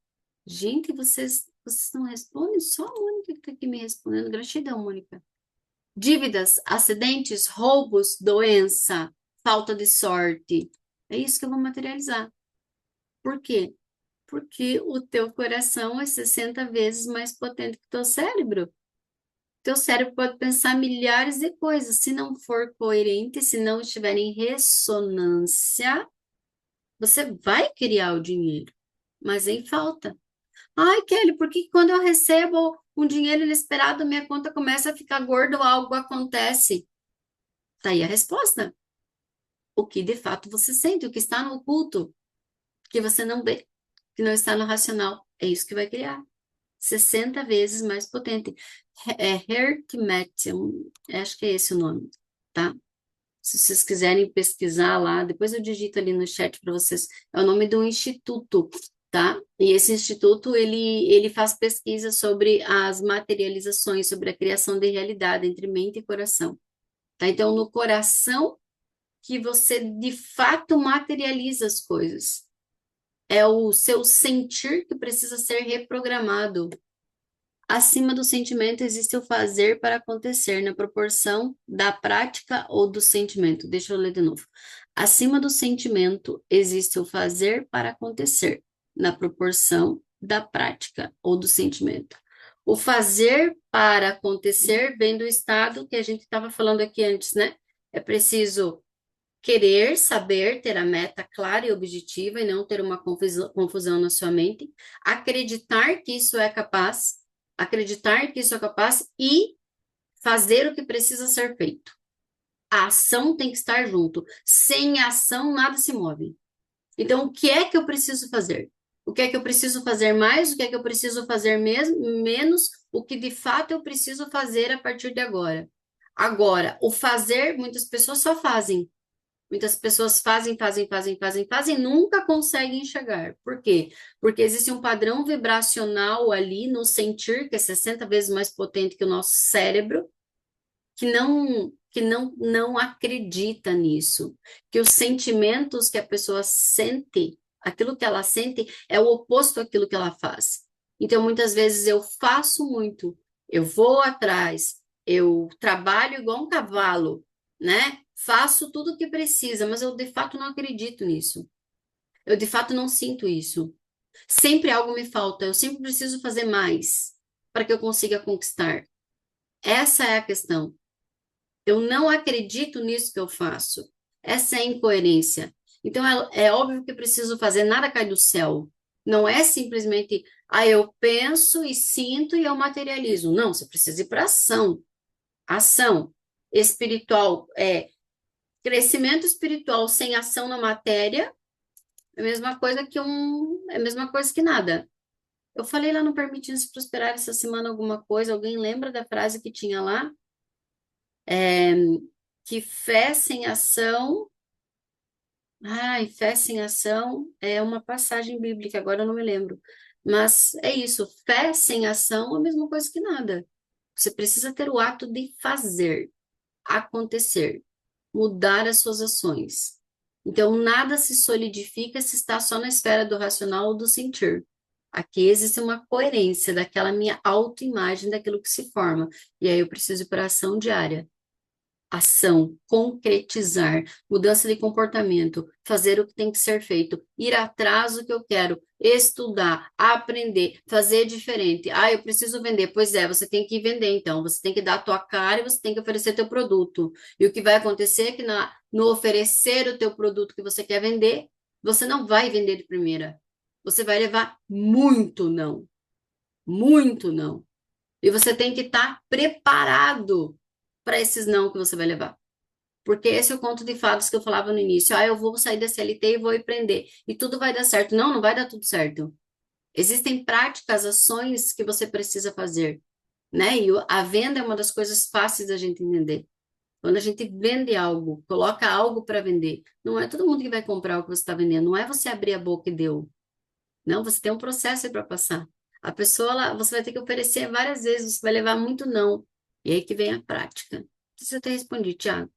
Gente, vocês não respondem? Só a Mônica que está aqui me respondendo. Gratidão, Mônica. Dívidas, acidentes, roubos, doença, falta de sorte. É isso que eu vou materializar. Por quê? Porque o teu coração é 60 vezes mais potente que o teu cérebro. Teu cérebro pode pensar milhares de coisas. Se não for coerente, se não estiver em ressonância, você vai criar o dinheiro, mas em falta. Ai, Kelly, por que quando eu recebo um dinheiro inesperado, minha conta começa a ficar gorda ou algo acontece? Tá aí a resposta. O que de fato você sente, o que está no oculto, que você não vê, que não está no racional. É isso que vai criar. 60 vezes mais potente. É Hertmetium, acho que é esse o nome, tá? Se vocês quiserem pesquisar lá, depois eu digito ali no chat para vocês. É o nome do instituto, tá? E esse instituto, ele faz pesquisa sobre as materializações, sobre a criação de realidade entre mente e coração, tá? Então, no coração que você de fato materializa as coisas. É o seu sentir que precisa ser reprogramado. Acima do sentimento existe o fazer para acontecer na proporção da prática ou do sentimento. Deixa eu ler de novo. Acima do sentimento existe o fazer para acontecer na proporção da prática ou do sentimento. O fazer para acontecer vem do estado que a gente estava falando aqui antes, né? É preciso querer, saber, ter a meta clara e objetiva e não ter uma confusão na sua mente. Acreditar que isso é capaz, acreditar que isso é capaz e fazer o que precisa ser feito. A ação tem que estar junto. Sem ação, nada se move. Então, o que é que eu preciso fazer? O que é que eu preciso fazer mais? O que é que eu preciso fazer menos? O que de fato eu preciso fazer a partir de agora? Agora, o fazer, muitas pessoas só fazem. Muitas pessoas fazem, nunca conseguem enxergar. Por quê? Porque existe um padrão vibracional ali no sentir, que é 60 vezes mais potente que o nosso cérebro, que não acredita nisso. Que os sentimentos que a pessoa sente, aquilo que ela sente, é o oposto àquilo que ela faz. Então, muitas vezes eu faço muito, eu vou atrás, eu trabalho igual um cavalo, né? Faço tudo o que precisa, mas eu de fato não acredito nisso. Eu de fato não sinto isso. Sempre algo me falta, eu sempre preciso fazer mais para que eu consiga conquistar. Essa é a questão. Eu não acredito nisso que eu faço. Essa é a incoerência. Então, é óbvio que preciso fazer, nada cai do céu. Não é simplesmente, eu penso e sinto e eu materializo. Não, você precisa ir para ação. Ação espiritual crescimento espiritual sem ação na matéria é a mesma coisa é a mesma coisa que nada. Eu falei lá no Permitindo-se Prosperar essa semana alguma coisa, alguém lembra da frase que tinha lá? É, que fé sem ação. Ai, fé sem ação é uma passagem bíblica, agora eu não me lembro. Mas é isso, fé sem ação é a mesma coisa que nada. Você precisa ter o ato de fazer acontecer, mudar as suas ações. Então, nada se solidifica se está só na esfera do racional ou do sentir. Aqui existe uma coerência daquela minha autoimagem daquilo que se forma. E aí eu preciso ir para a ação diária. Ação, concretizar, mudança de comportamento, fazer o que tem que ser feito, ir atrás do que eu quero, estudar, aprender, fazer diferente. Ah, eu preciso vender. Pois é, você tem que vender então, você tem que dar a tua cara e você tem que oferecer teu produto. E o que vai acontecer é que no oferecer o teu produto que você quer vender, você não vai vender de primeira. Você vai levar muito não, muito não. E você tem que estar preparado para esses não que você vai levar. Porque esse é o conto de fadas que eu falava no início. Ah, eu vou sair da CLT e vou empreender. E tudo vai dar certo. Não, não vai dar tudo certo. Existem práticas, ações que você precisa fazer, né? E a venda é uma das coisas fáceis da gente entender. Quando a gente vende algo, coloca algo para vender, não é todo mundo que vai comprar o que você está vendendo. Não é você abrir a boca e deu. Não, você tem um processo para passar. A pessoa, você vai ter que oferecer várias vezes, você vai levar muito não. E aí que vem a prática. Não sei se eu te respondi, Tiago.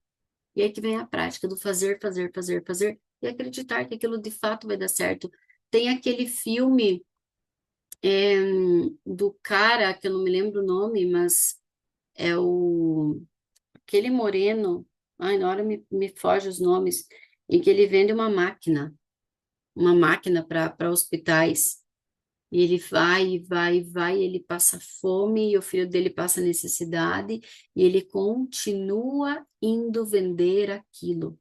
E aí que vem a prática do fazer, fazer, fazer, fazer e acreditar que aquilo de fato vai dar certo. Tem aquele filme é, do cara, que eu não me lembro o nome, mas é aquele moreno, ai, na hora me foge os nomes, em que ele vende uma máquina para hospitais. E ele vai, e vai, e vai, ele passa fome, e o filho dele passa necessidade, e ele continua indo vender aquilo.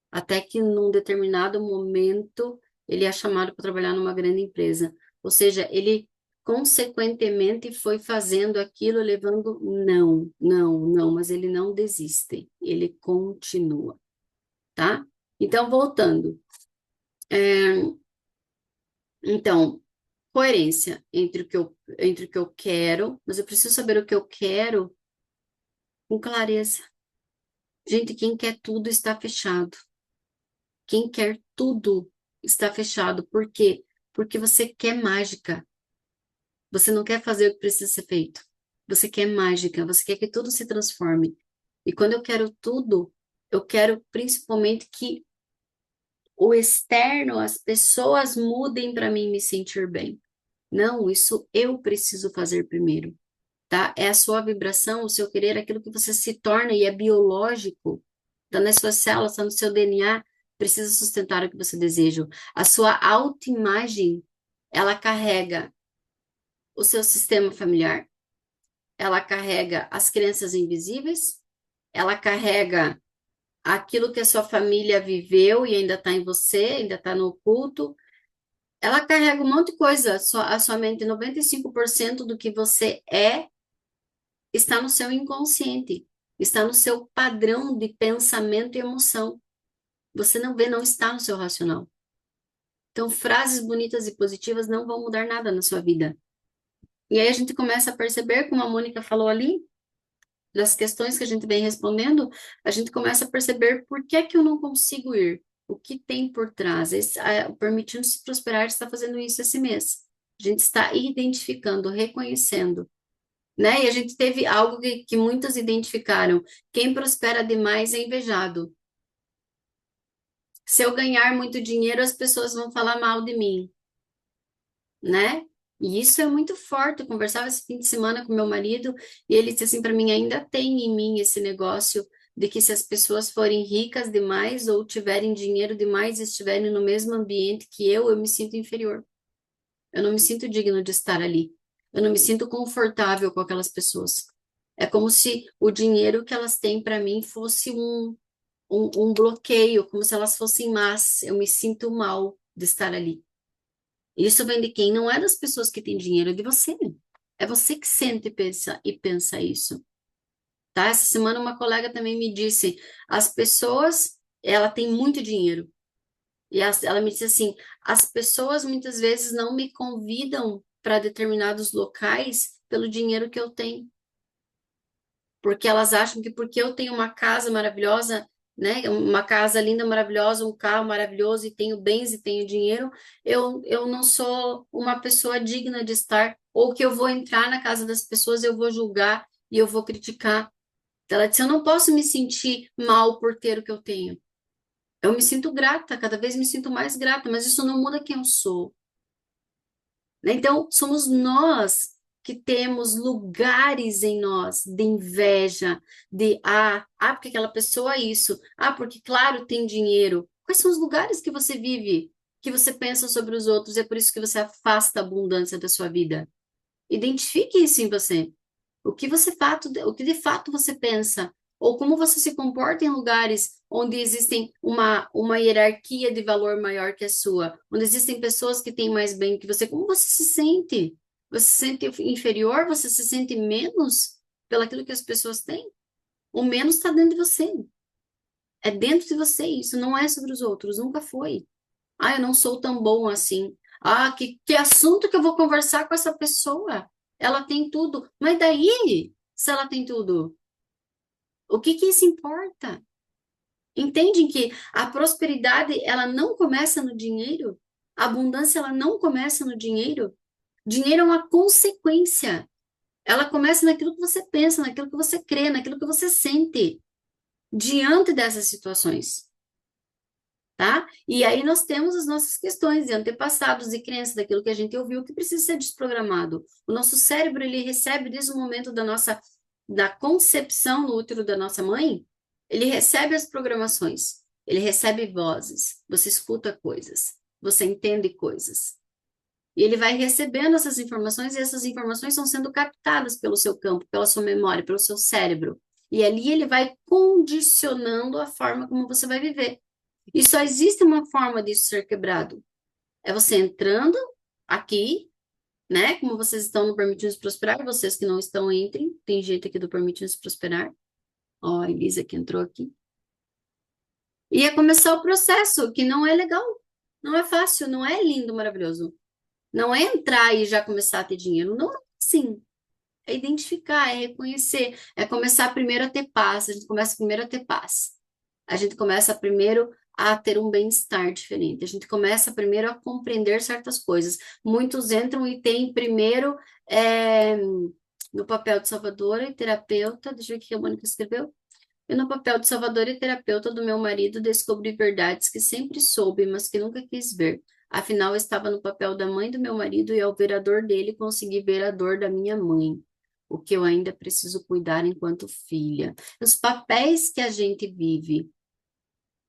Até que num determinado momento ele é chamado para trabalhar numa grande empresa. Ou seja, ele consequentemente foi fazendo aquilo, levando não, não, não, mas ele não desiste, ele continua, tá? Então, voltando. Então, coerência entre o que eu quero, mas eu preciso saber o que eu quero com clareza. Gente, quem quer tudo está fechado. Quem quer tudo está fechado. Por quê? Porque você quer mágica. Você não quer fazer o que precisa ser feito. Você quer mágica, você quer que tudo se transforme. E quando eu quero tudo, eu quero principalmente que o externo, as pessoas mudem para mim me sentir bem. Não, isso eu preciso fazer primeiro, tá? É a sua vibração, o seu querer, aquilo que você se torna e é biológico, tá nas suas células, tá no seu DNA, precisa sustentar o que você deseja. A sua autoimagem, ela carrega o seu sistema familiar, ela carrega as crenças invisíveis, ela carrega aquilo que a sua família viveu e ainda está em você, ainda está no oculto. Ela carrega um monte de coisa. A sua mente, 95% do que você é, está no seu inconsciente, está no seu padrão de pensamento e emoção. Você não vê, não está no seu racional. Então, frases bonitas e positivas não vão mudar nada na sua vida. E aí a gente começa a perceber, como a Mônica falou ali, das questões que a gente vem respondendo, a gente começa a perceber por que é que eu não consigo ir, o que tem por trás. O Permitindo-se Prosperar está fazendo isso esse mês. A gente está identificando, reconhecendo, né? E a gente teve algo que muitos identificaram. Quem prospera demais é invejado. Se eu ganhar muito dinheiro, as pessoas vão falar mal de mim, né? E isso é muito forte. Eu conversava esse fim de semana com meu marido e ele disse assim para mim: ainda tem em mim esse negócio de que se as pessoas forem ricas demais ou tiverem dinheiro demais e estiverem no mesmo ambiente que eu me sinto inferior. Eu não me sinto digno de estar ali. Eu não me sinto confortável com aquelas pessoas. É como se o dinheiro que elas têm para mim fosse um bloqueio, como se elas fossem más. Eu me sinto mal de estar ali. Isso vem de quem? Não é das pessoas que têm dinheiro, é de você. É você que sente e pensa isso. Tá? Essa semana uma colega também me disse, as pessoas, ela tem muito dinheiro. E ela me disse assim, as pessoas muitas vezes não me convidam para determinados locais pelo dinheiro que eu tenho. Porque elas acham que porque eu tenho uma casa maravilhosa, né, uma casa linda, maravilhosa, um carro maravilhoso e tenho bens e tenho dinheiro, eu não sou uma pessoa digna de estar, ou que eu vou entrar na casa das pessoas, eu vou julgar e eu vou criticar. Ela disse: eu não posso me sentir mal por ter o que eu tenho. Eu me sinto grata, cada vez me sinto mais grata, mas isso não muda quem eu sou, né? Então, somos nós que temos lugares em nós de inveja, de porque aquela pessoa é isso, porque claro, tem dinheiro. Quais são os lugares que você vive, que você pensa sobre os outros? É por isso que você afasta a abundância da sua vida. Identifique isso em você. O que de fato você pensa, ou como você se comporta em lugares onde existem uma hierarquia de valor maior que a sua, onde existem pessoas que têm mais bem que você, como você se sente? Você se sente inferior? Você se sente menos pelo aquilo que as pessoas têm? O menos está dentro de você. É dentro de você isso, não é sobre os outros, nunca foi. Eu não sou tão bom assim. Que assunto que eu vou conversar com essa pessoa? Ela tem tudo. Mas daí, se ela tem tudo, o que que isso importa? Entendem que a prosperidade, ela não começa no dinheiro? A abundância, ela não começa no dinheiro? Dinheiro é uma consequência. Ela começa naquilo que você pensa, naquilo que você crê, naquilo que você sente diante dessas situações. Tá? E aí nós temos as nossas questões de antepassados e crenças daquilo que a gente ouviu que precisa ser desprogramado. O nosso cérebro, ele recebe desde o momento da concepção no útero da nossa mãe, ele recebe as programações, ele recebe vozes, você escuta coisas, você entende coisas. E ele vai recebendo essas informações e essas informações estão sendo captadas pelo seu campo, pela sua memória, pelo seu cérebro. E ali ele vai condicionando a forma como você vai viver. E só existe uma forma disso ser quebrado. É você entrando aqui, né? Como vocês estão no Permitindo-se Prosperar, vocês que não estão, entrem. Tem gente aqui do Permitindo-se Prosperar. Ó, a Elisa que entrou aqui. E é começar o processo, que não é legal. Não é fácil, não é lindo, maravilhoso. Não é entrar e já começar a ter dinheiro. Não é assim. É identificar, é reconhecer. É começar primeiro a ter paz. A gente começa primeiro a ter paz. A gente começa primeiro a ter um bem-estar diferente. A gente começa primeiro a compreender certas coisas. Muitos entram e têm primeiro no papel de salvadora e terapeuta. Deixa eu ver o que a Mônica escreveu. E no papel de salvadora e terapeuta do meu marido, descobri verdades que sempre soube, mas que nunca quis ver. Afinal, estava no papel da mãe do meu marido e ao ver a dor dele, consegui ver a dor da minha mãe. O que eu ainda preciso cuidar enquanto filha. Os papéis que a gente vive,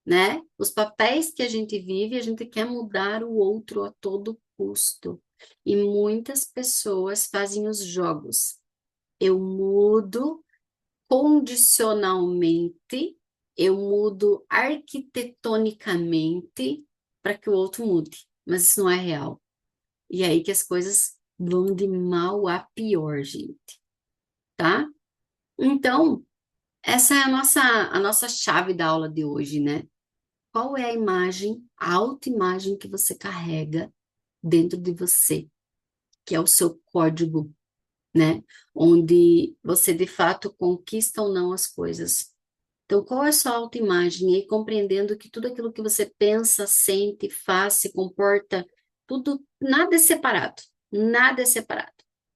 né? Os papéis que a gente quer mudar o outro a todo custo. E muitas pessoas fazem os jogos. Eu mudo condicionalmente, eu mudo arquitetonicamente para que o outro mude. Mas isso não é real. E é aí que as coisas vão de mal a pior, gente, tá? Então, essa é a nossa chave da aula de hoje, né? Qual é a imagem, a autoimagem que você carrega dentro de você, que é o seu código, né? Onde você de fato conquista ou não as coisas. Então, qual é a sua autoimagem? E compreendendo que tudo aquilo que você pensa, sente, faz, se comporta, tudo, nada é separado. Nada é separado.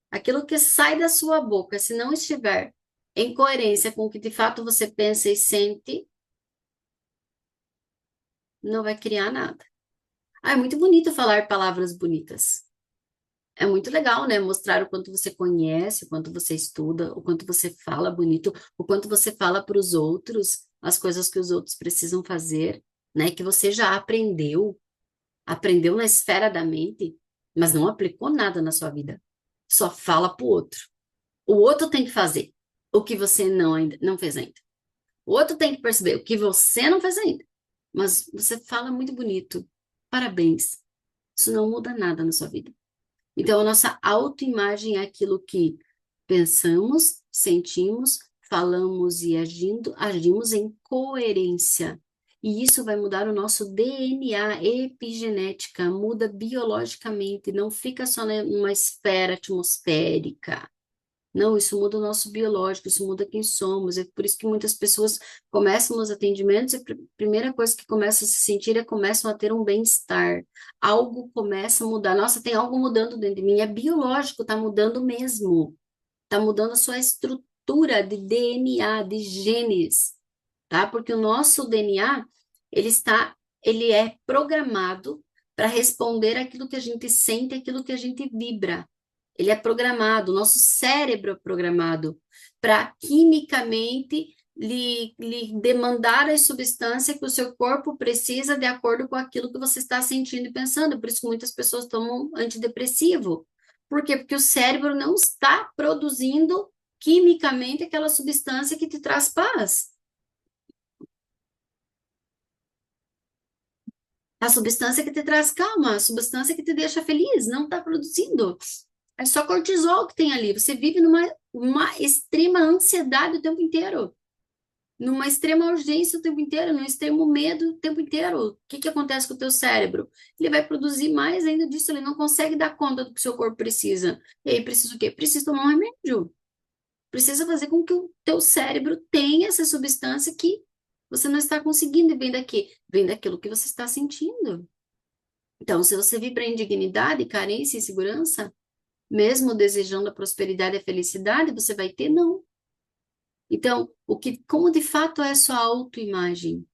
Aquilo que sai da sua boca, se não estiver em coerência com o que de fato você pensa e sente, não vai criar nada. É muito bonito falar palavras bonitas. É muito legal, né? Mostrar o quanto você conhece, o quanto você estuda, o quanto você fala bonito, o quanto você fala para os outros, as coisas que os outros precisam fazer, né? Que você já aprendeu na esfera da mente, mas não aplicou nada na sua vida. Só fala para o outro. O outro tem que fazer o que você não fez ainda. O outro tem que perceber o que você não fez ainda. Mas você fala muito bonito. Parabéns. Isso não muda nada na sua vida. Então, a nossa autoimagem é aquilo que pensamos, sentimos, falamos e agimos em coerência. E isso vai mudar o nosso DNA, epigenética, muda biologicamente, não fica só numa esfera atmosférica. Não, isso muda o nosso biológico, isso muda quem somos. É por isso que muitas pessoas começam nos atendimentos e a primeira coisa que começam a se sentir é começam a ter um bem-estar. Algo começa a mudar. Nossa, tem algo mudando dentro de mim. É biológico, tá mudando mesmo. Tá mudando a sua estrutura. estrutura de DNA, de genes, tá? Porque o nosso DNA, ele é programado para responder aquilo que a gente sente, aquilo que a gente vibra. Ele é programado, o nosso cérebro é programado para quimicamente lhe demandar a substância que o seu corpo precisa de acordo com aquilo que você está sentindo e pensando. Por isso que muitas pessoas tomam antidepressivo. Por quê? Porque o cérebro não está produzindo quimicamente aquela substância que te traz paz. A substância que te traz calma, a substância que te deixa feliz, não está produzindo. É só cortisol que tem ali. Você vive numa uma extrema ansiedade o tempo inteiro, numa extrema urgência o tempo inteiro, num extremo medo o tempo inteiro. O que que acontece com o teu cérebro? Ele vai produzir mais ainda disso, ele não consegue dar conta do que o seu corpo precisa. E aí precisa o quê? Precisa tomar um remédio. Precisa fazer com que o teu cérebro tenha essa substância que você não está conseguindo. E vem daqui, vem daquilo que você está sentindo. Então, se você vibra em indignidade, carência e insegurança, mesmo desejando a prosperidade e a felicidade, você vai ter não. Então, como de fato é a sua autoimagem?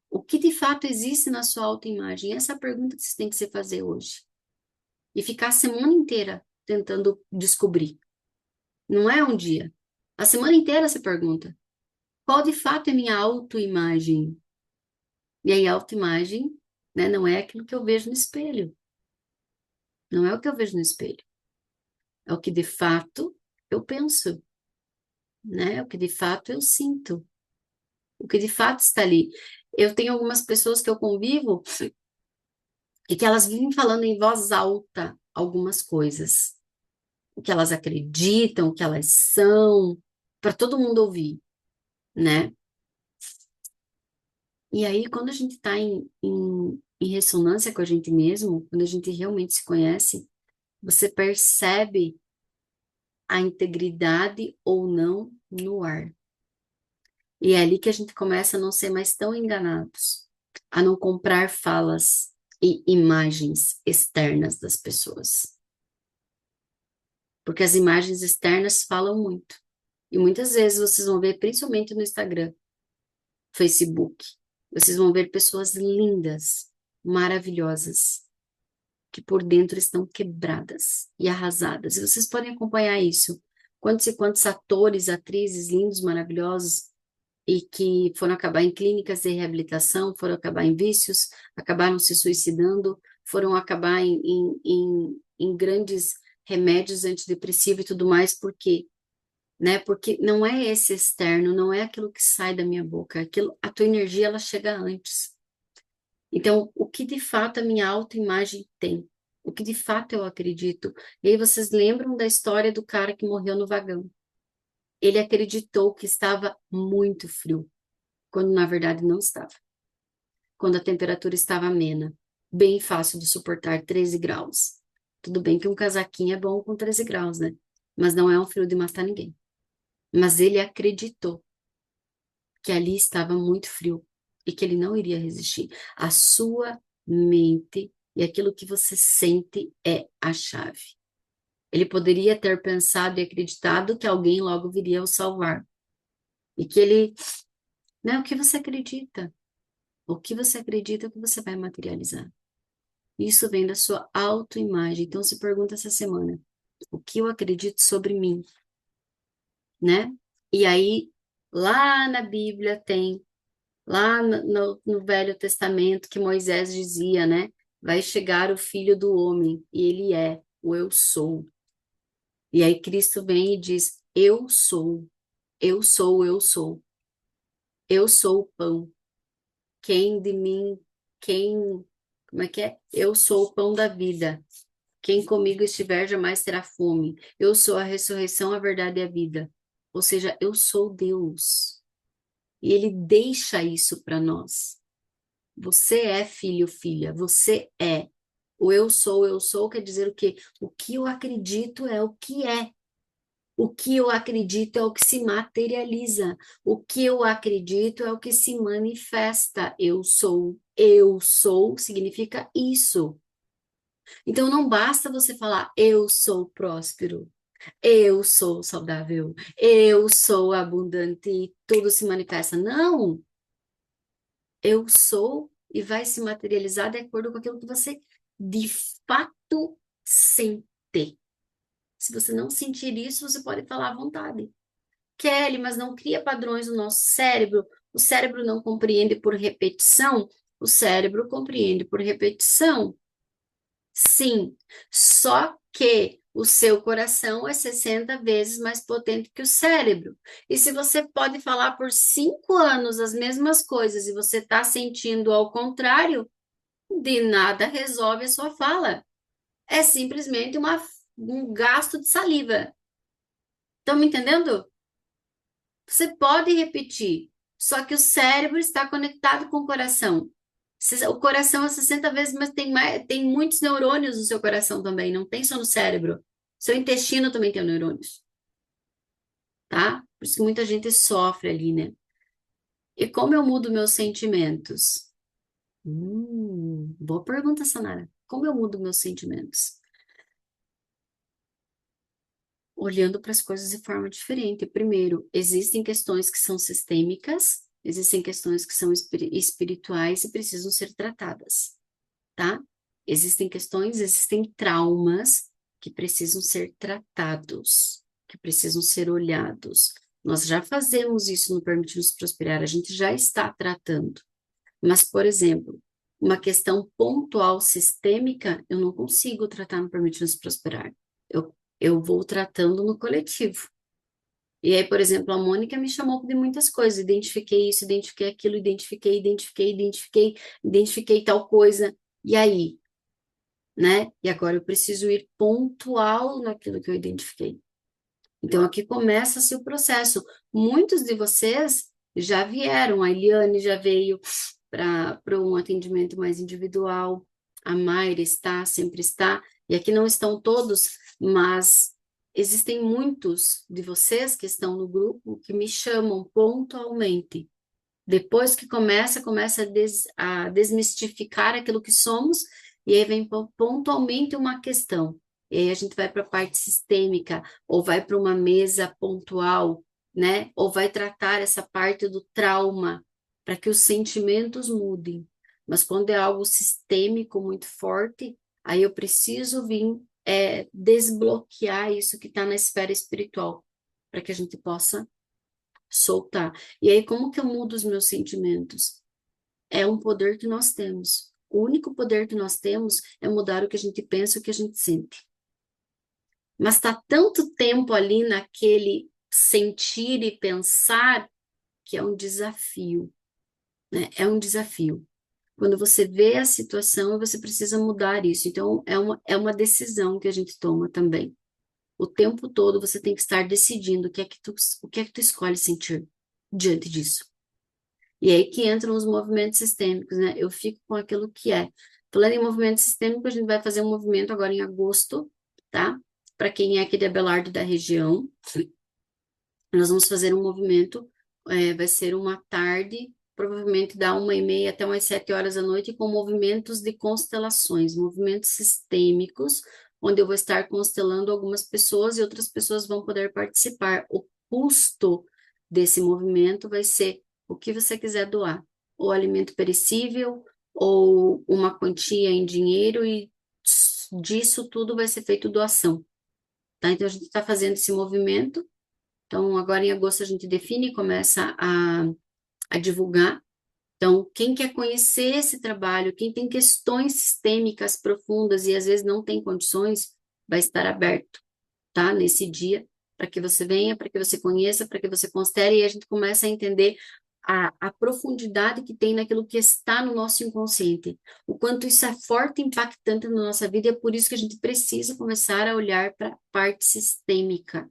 O que de fato existe na sua autoimagem? Essa é a pergunta que você tem que se fazer hoje. E ficar a semana inteira tentando descobrir. Não é um dia. A semana inteira você pergunta: qual de fato é minha autoimagem? E aí, a autoimagem, né, não é aquilo que eu vejo no espelho. Não é o que eu vejo no espelho. É o que de fato eu penso, né? É o que de fato eu sinto. O que de fato está ali. Eu tenho algumas pessoas que eu convivo e que elas vivem falando em voz alta algumas coisas. O que elas acreditam, o que elas são, para todo mundo ouvir, né? E aí, quando a gente está em ressonância com a gente mesmo, quando a gente realmente se conhece, você percebe a integridade ou não no ar. E é ali que a gente começa a não ser mais tão enganados, a não comprar falas e imagens externas das pessoas. Porque as imagens externas falam muito. E muitas vezes vocês vão ver, principalmente no Instagram, Facebook, vocês vão ver pessoas lindas, maravilhosas, que por dentro estão quebradas e arrasadas. E vocês podem acompanhar isso. Quantos e quantos atores, atrizes lindos, maravilhosos, e que foram acabar em clínicas de reabilitação, foram acabar em vícios, acabaram se suicidando, foram acabar em grandes remédios antidepressivos e tudo mais, por quê? Né? Porque não é esse externo, não é aquilo que sai da minha boca, aquilo, a tua energia ela chega antes. Então, o que de fato a minha autoimagem tem? O que de fato eu acredito? E aí vocês lembram da história do cara que morreu no vagão? Ele acreditou que estava muito frio, quando na verdade não estava. Quando a temperatura estava amena, bem fácil de suportar 13 graus. Tudo bem que um casaquinho é bom com 13 graus, né? Mas não é um frio de matar ninguém. Mas ele acreditou que ali estava muito frio e que ele não iria resistir. A sua mente e aquilo que você sente é a chave. Ele poderia ter pensado e acreditado que alguém logo viria o salvar. E que ele, né, o que você acredita? O que você acredita que você vai materializar? Isso vem da sua autoimagem. Então se pergunta essa semana: o que eu acredito sobre mim, né? E aí lá na Bíblia tem lá no Velho Testamento, que Moisés dizia, né? Vai chegar o Filho do Homem, e ele é o Eu Sou. E aí Cristo vem e diz: Eu sou, eu sou, eu sou. Eu sou o pão. Quem de mim, quem, como é que é? Eu sou o pão da vida. Quem comigo estiver jamais terá fome. Eu sou a ressurreição, a verdade e a vida. Ou seja, eu sou Deus. E ele deixa isso para nós. Você é filho, filha, você é. O eu sou quer dizer o quê? O que eu acredito é o que é. O que eu acredito é o que se materializa. O que eu acredito é o que se manifesta. Eu sou significa isso. Então não basta você falar eu sou próspero. Eu sou saudável, eu sou abundante e tudo se manifesta. Não, eu sou e vai se materializar de acordo com aquilo que você de fato sente. Se você não sentir isso, você pode falar à vontade. Kelly, mas não cria padrões no nosso cérebro. O cérebro não compreende por repetição. O cérebro compreende por repetição. Sim, só que o seu coração é 60 vezes mais potente que o cérebro. E se você pode falar por 5 anos as mesmas coisas e você está sentindo ao contrário, de nada resolve a sua fala. É simplesmente um gasto de saliva. Estão me entendendo? Você pode repetir, só que o cérebro está conectado com o coração. O coração é 60 vezes, mas tem muitos neurônios no seu coração também, não tem só no cérebro. Seu intestino também tem neurônios, tá? Por isso que muita gente sofre ali, né? E como eu mudo meus sentimentos? Boa pergunta, Sanara. Como eu mudo meus sentimentos? Olhando para as coisas de forma diferente. Primeiro, existem questões que são sistêmicas, existem questões que são espirituais e precisam ser tratadas, tá? Existem questões, existem traumas que precisam ser tratados, que precisam ser olhados. Nós já fazemos isso no Permitir-nos Prosperar, a gente já está tratando. Mas, por exemplo, uma questão pontual sistêmica, eu não consigo tratar no Permitir-nos Prosperar. Eu vou tratando no coletivo. E aí, por exemplo, a Mônica me chamou de muitas coisas, identifiquei isso, identifiquei aquilo, identifiquei tal coisa. E aí, né? E agora eu preciso ir pontual naquilo que eu identifiquei. Então, aqui começa-se o processo. Muitos de vocês já vieram, a Eliane já veio para um atendimento mais individual, a Mayra está, sempre está, e aqui não estão todos, mas existem muitos de vocês que estão no grupo que me chamam pontualmente. Depois que começa a desmistificar aquilo que somos, e aí vem pontualmente uma questão. E aí a gente vai para a parte sistêmica, ou vai para uma mesa pontual, né? Ou vai tratar essa parte do trauma, para que os sentimentos mudem. Mas quando é algo sistêmico muito forte, aí eu preciso vir desbloquear isso que está na esfera espiritual, para que a gente possa soltar. E aí, como que eu mudo os meus sentimentos? É um poder que nós temos. O único poder que nós temos é mudar o que a gente pensa e o que a gente sente. Mas está tanto tempo ali naquele sentir e pensar que é um desafio, né? É um desafio. Quando você vê a situação, você precisa mudar isso. Então, é uma decisão que a gente toma também. O tempo todo você tem que estar decidindo o que é que tu escolhe sentir diante disso. E aí que entram os movimentos sistêmicos, né? Eu fico com aquilo que é. Falando em movimento sistêmico, a gente vai fazer um movimento agora em agosto, tá? Para quem é aqui de Abelardo da região, nós vamos fazer um movimento, vai ser uma tarde, provavelmente da 1h30 até umas 7 horas da noite, com movimentos de constelações, movimentos sistêmicos, onde eu vou estar constelando algumas pessoas e outras pessoas vão poder participar. O custo desse movimento vai ser o que você quiser doar, ou alimento perecível, ou uma quantia em dinheiro, e disso tudo vai ser feito doação, tá? Então, a gente está fazendo esse movimento. Então, agora em agosto a gente define e começa a divulgar. Então, quem quer conhecer esse trabalho, quem tem questões sistêmicas profundas e às vezes não tem condições, vai estar aberto, tá? Nesse dia, para que você venha, para que você conheça, para que você considere e a gente começa a entender a profundidade que tem naquilo que está no nosso inconsciente, o quanto isso é forte e impactante na nossa vida, e é por isso que a gente precisa começar a olhar para a parte sistêmica,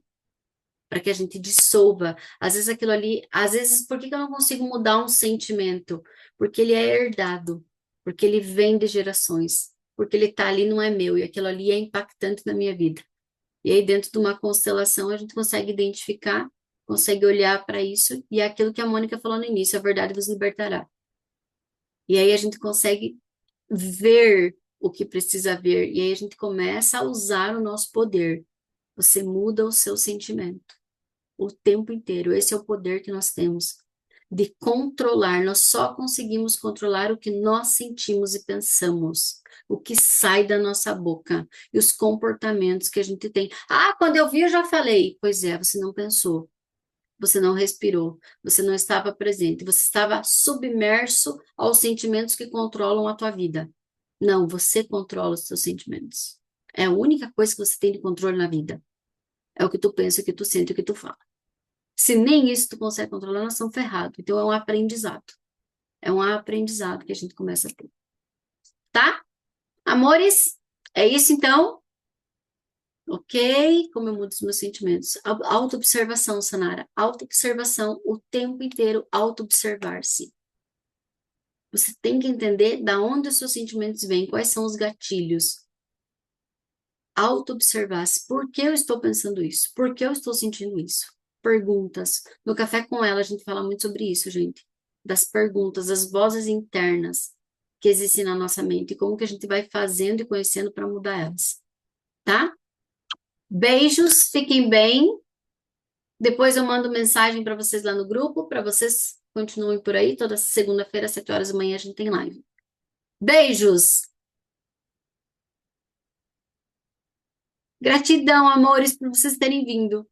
para que a gente dissolva. Às vezes aquilo ali, às vezes, por que que eu não consigo mudar um sentimento? Porque ele é herdado, porque ele vem de gerações, porque ele tá ali, não é meu, e aquilo ali é impactante na minha vida. E aí, dentro de uma constelação, a gente consegue identificar, consegue olhar para isso, e é aquilo que a Mônica falou no início, a verdade vos libertará. E aí a gente consegue ver o que precisa ver, e aí a gente começa a usar o nosso poder. Você muda o seu sentimento o tempo inteiro. Esse é o poder que nós temos de controlar. Nós só conseguimos controlar o que nós sentimos e pensamos, o que sai da nossa boca e os comportamentos que a gente tem. Ah, quando eu vi, eu já falei. Pois é, você não pensou. Você não respirou, você não estava presente, você estava submerso aos sentimentos que controlam a tua vida. Não, você controla os seus sentimentos. É a única coisa que você tem de controle na vida. É o que tu pensa, o que tu sente, o que tu fala. Se nem isso tu consegue controlar, nós estamos ferrados. Então é um aprendizado. É um aprendizado que a gente começa a ter. Tá? Amores, é isso então? Ok? Como eu mudo os meus sentimentos. Autoobservação, Sanara. Autoobservação o tempo inteiro, autoobservar-se. Você tem que entender da onde os seus sentimentos vêm, quais são os gatilhos. Auto-observar-se. Por que eu estou pensando isso? Por que eu estou sentindo isso? Perguntas. No Café com Ela, a gente fala muito sobre isso, gente. Das perguntas, das vozes internas que existem na nossa mente e como que a gente vai fazendo e conhecendo para mudar elas. Tá? Beijos, fiquem bem. Depois eu mando mensagem para vocês lá no grupo, para vocês continuem por aí. Toda segunda-feira, às 7 horas da manhã, a gente tem live. Beijos! Gratidão, amores, por vocês terem vindo.